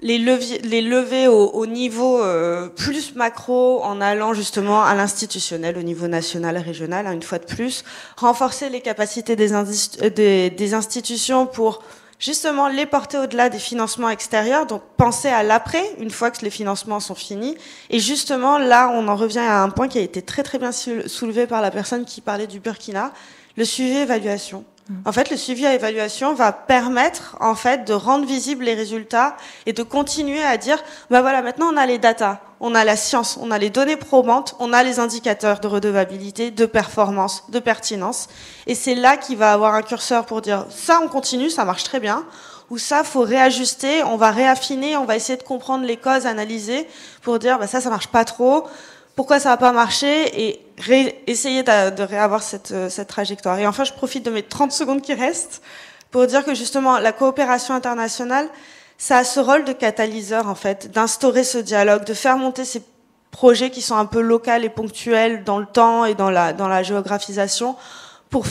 les lever au niveau plus macro en allant justement à l'institutionnel, au niveau national, régional, une fois de plus, renforcer les capacités des institutions pour justement les porter au-delà des financements extérieurs, donc penser à l'après, une fois que les financements sont finis. Et justement, là, on en revient à un point qui a été très très bien soulevé par la personne qui parlait du Burkina, le suivi-évaluation. En fait, le suivi à évaluation va permettre, en fait, de rendre visibles les résultats et de continuer à dire, voilà, maintenant on a les datas, on a la science, on a les données probantes, on a les indicateurs de redevabilité, de performance, de pertinence. Et c'est là qu'il va avoir un curseur pour dire, ça on continue, ça marche très bien, ou ça faut réajuster, on va réaffiner, on va essayer de comprendre les causes, analyser, pour dire, ça marche pas trop, pourquoi ça va pas marcher, et essayer de réavoir cette trajectoire. Et enfin, je profite de mes 30 secondes qui restent pour dire que justement, la coopération internationale, ça a ce rôle de catalyseur, en fait, d'instaurer ce dialogue, de faire monter ces projets qui sont un peu locaux et ponctuels dans le temps et dans la géographisation, pour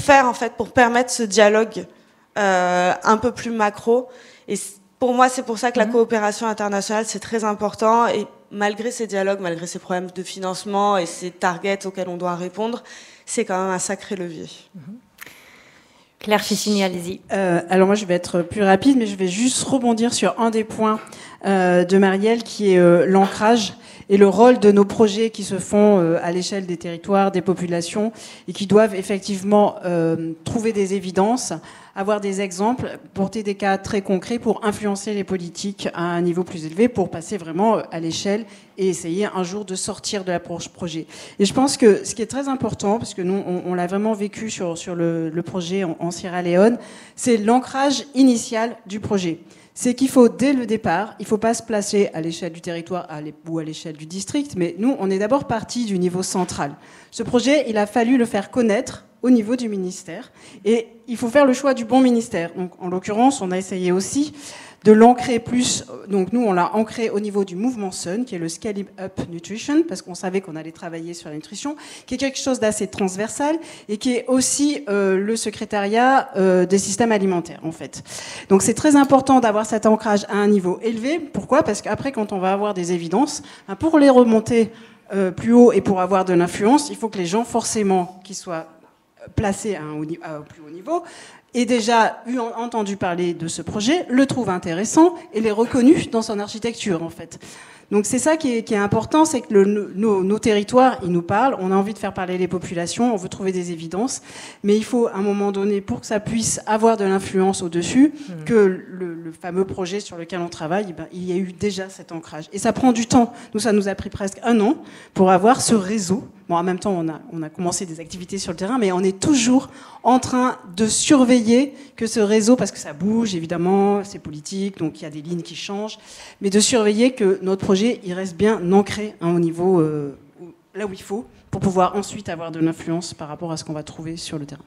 permettre ce dialogue un peu plus macro. Et pour moi, c'est pour ça que la coopération internationale, c'est très important. Et malgré ces dialogues, malgré ces problèmes de financement et ces targets auxquels on doit répondre, c'est quand même un sacré levier. Claire Ficini, allez-y. Alors moi, je vais être plus rapide, mais je vais juste rebondir sur un des points de Marielle, qui est l'ancrage et le rôle de nos projets qui se font à l'échelle des territoires, des populations, et qui doivent effectivement trouver des évidences, avoir des exemples, porter des cas très concrets pour influencer les politiques à un niveau plus élevé, pour passer vraiment à l'échelle et essayer un jour de sortir de l'approche projet. Et je pense que ce qui est très important, parce que nous, on l'a vraiment vécu sur le projet en Sierra Leone, c'est l'ancrage initial du projet. C'est qu'il faut, dès le départ, il ne faut pas se placer à l'échelle du territoire ou à l'échelle du district, mais nous, on est d'abord parti du niveau central. Ce projet, il a fallu le faire connaître au niveau du ministère, et il faut faire le choix du bon ministère. Donc, en l'occurrence, on a essayé aussi de l'ancrer plus. Donc nous, on l'a ancré au niveau du mouvement SUN, qui est le Scaling Up Nutrition, parce qu'on savait qu'on allait travailler sur la nutrition, qui est quelque chose d'assez transversal et qui est aussi le secrétariat des systèmes alimentaires, en fait. Donc c'est très important d'avoir cet ancrage à un niveau élevé. Pourquoi ? Parce qu'après, quand on va avoir des évidences, pour les remonter plus haut et pour avoir de l'influence, il faut que les gens, forcément, qui soient placés à un plus haut niveau, aient déjà entendu parler de ce projet, le trouvent intéressant et l'est reconnu dans son architecture, en fait. Donc c'est ça qui est important, c'est que nos territoires, ils nous parlent, on a envie de faire parler les populations, on veut trouver des évidences, mais il faut à un moment donné, pour que ça puisse avoir de l'influence au-dessus, que le fameux projet sur lequel on travaille, il y a eu déjà cet ancrage. Et ça prend du temps. Nous, ça nous a pris presque 1 an pour avoir ce réseau. Bon, en même temps, on a commencé des activités sur le terrain, mais on est toujours en train de surveiller que ce réseau, parce que ça bouge, évidemment, c'est politique, donc il y a des lignes qui changent, mais de surveiller que notre projet, il reste bien ancré au niveau là où il faut, pour pouvoir ensuite avoir de l'influence par rapport à ce qu'on va trouver sur le terrain.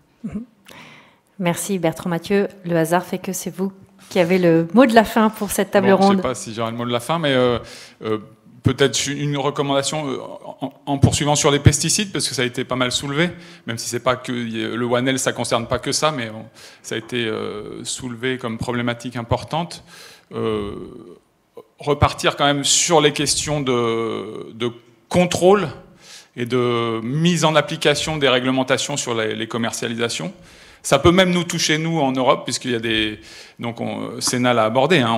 Merci Bertrand Mathieu. Le hasard fait que c'est vous qui avez le mot de la fin pour cette table ronde. Je ne sais pas si j'aurai le mot de la fin, mais peut-être une recommandation en poursuivant sur les pesticides, parce que ça a été pas mal soulevé, même si c'est pas que le One Health, ça concerne pas que ça, mais ça a été soulevé comme problématique importante. Repartir quand même sur les questions de contrôle et de mise en application des réglementations sur les commercialisations. Ça peut même nous toucher, nous, en Europe, puisqu'il y a des... Donc, Sénat l'a abordé, hein,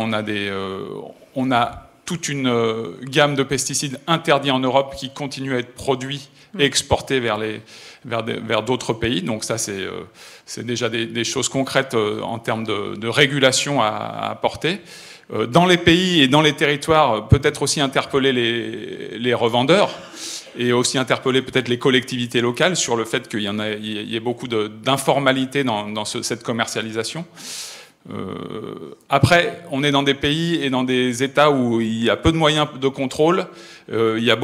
on a toute une gamme de pesticides interdits en Europe qui continuent à être produits et exportés vers d'autres pays. Donc ça, c'est déjà des choses concrètes en termes de régulation à apporter. Dans les pays et dans les territoires, peut-être aussi interpeller les revendeurs et aussi interpeller peut-être les collectivités locales sur le fait qu'il y ait beaucoup d'informalité dans cette commercialisation. Après, on est dans des pays et dans des États où il y a peu de moyens de contrôle, il y a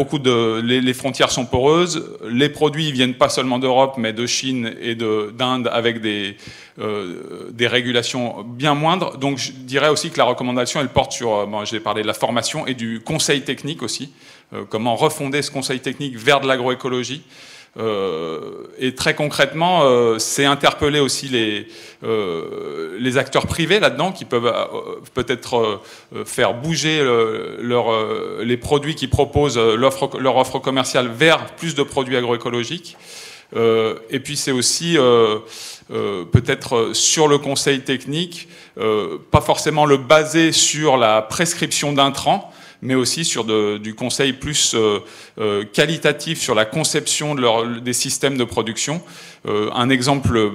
les frontières sont poreuses, les produits viennent pas seulement d'Europe, mais de Chine et d'Inde avec des régulations bien moindres. Donc je dirais aussi que la recommandation, elle porte sur, j'ai parlé de la formation et du conseil technique aussi, comment refonder ce conseil technique vers de l'agroécologie. Et très concrètement, c'est interpeller aussi les acteurs privés là-dedans qui peuvent peut-être faire bouger les produits qui proposent leur offre commerciale vers plus de produits agroécologiques. Et puis c'est aussi peut-être sur le conseil technique, pas forcément le baser sur la prescription d'intrants, mais aussi sur du conseil plus qualitatif sur la conception des systèmes de production. Un exemple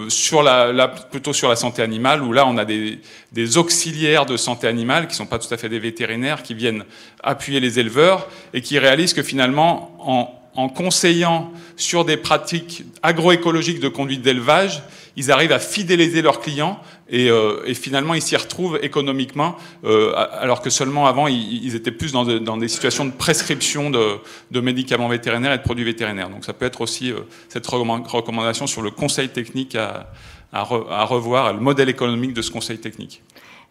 plutôt sur la santé animale, où là on a des auxiliaires de santé animale qui ne sont pas tout à fait des vétérinaires, qui viennent appuyer les éleveurs et qui réalisent que finalement, en conseillant sur des pratiques agroécologiques de conduite d'élevage, ils arrivent à fidéliser leurs clients et finalement ils s'y retrouvent économiquement, alors que seulement avant ils étaient plus dans des situations de prescription de médicaments vétérinaires et de produits vétérinaires. Donc ça peut être aussi cette recommandation sur le conseil technique à revoir, le modèle économique de ce conseil technique.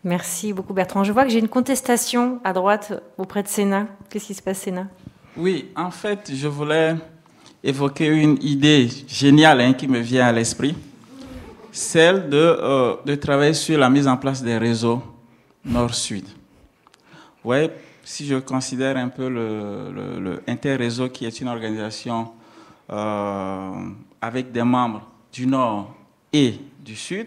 Merci beaucoup Bertrand. Je vois que j'ai une contestation à droite auprès de Sénat. Qu'est-ce qui se passe, Sénat ? Oui, en fait, je voulais évoquer une idée géniale qui me vient à l'esprit, celle de travailler sur la mise en place des réseaux Nord-Sud. Ouais, si je considère un peu le Interréseau, qui est une organisation avec des membres du Nord et du Sud,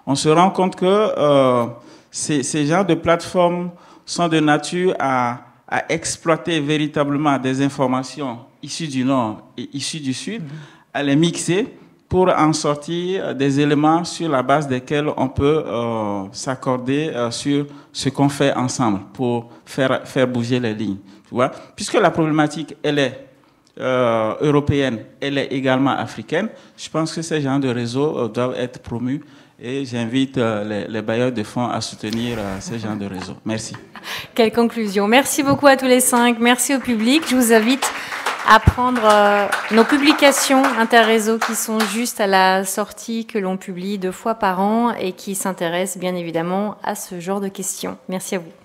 on se rend compte que ces genres de plateformes sont de nature à exploiter véritablement des informations issues du Nord et issues du Sud, à les mixer pour en sortir des éléments sur la base desquels on peut s'accorder sur ce qu'on fait ensemble pour faire bouger les lignes. Tu vois? Puisque la problématique, elle est européenne, elle est également africaine, je pense que ces genres de réseaux doivent être promus. Et j'invite les bailleurs de fonds à soutenir ce genre de réseau. Merci. Quelle conclusion. Merci beaucoup à tous les 5. Merci au public. Je vous invite à prendre nos publications interréseaux qui sont juste à la sortie, que l'on publie 2 fois par an et qui s'intéressent bien évidemment à ce genre de questions. Merci à vous.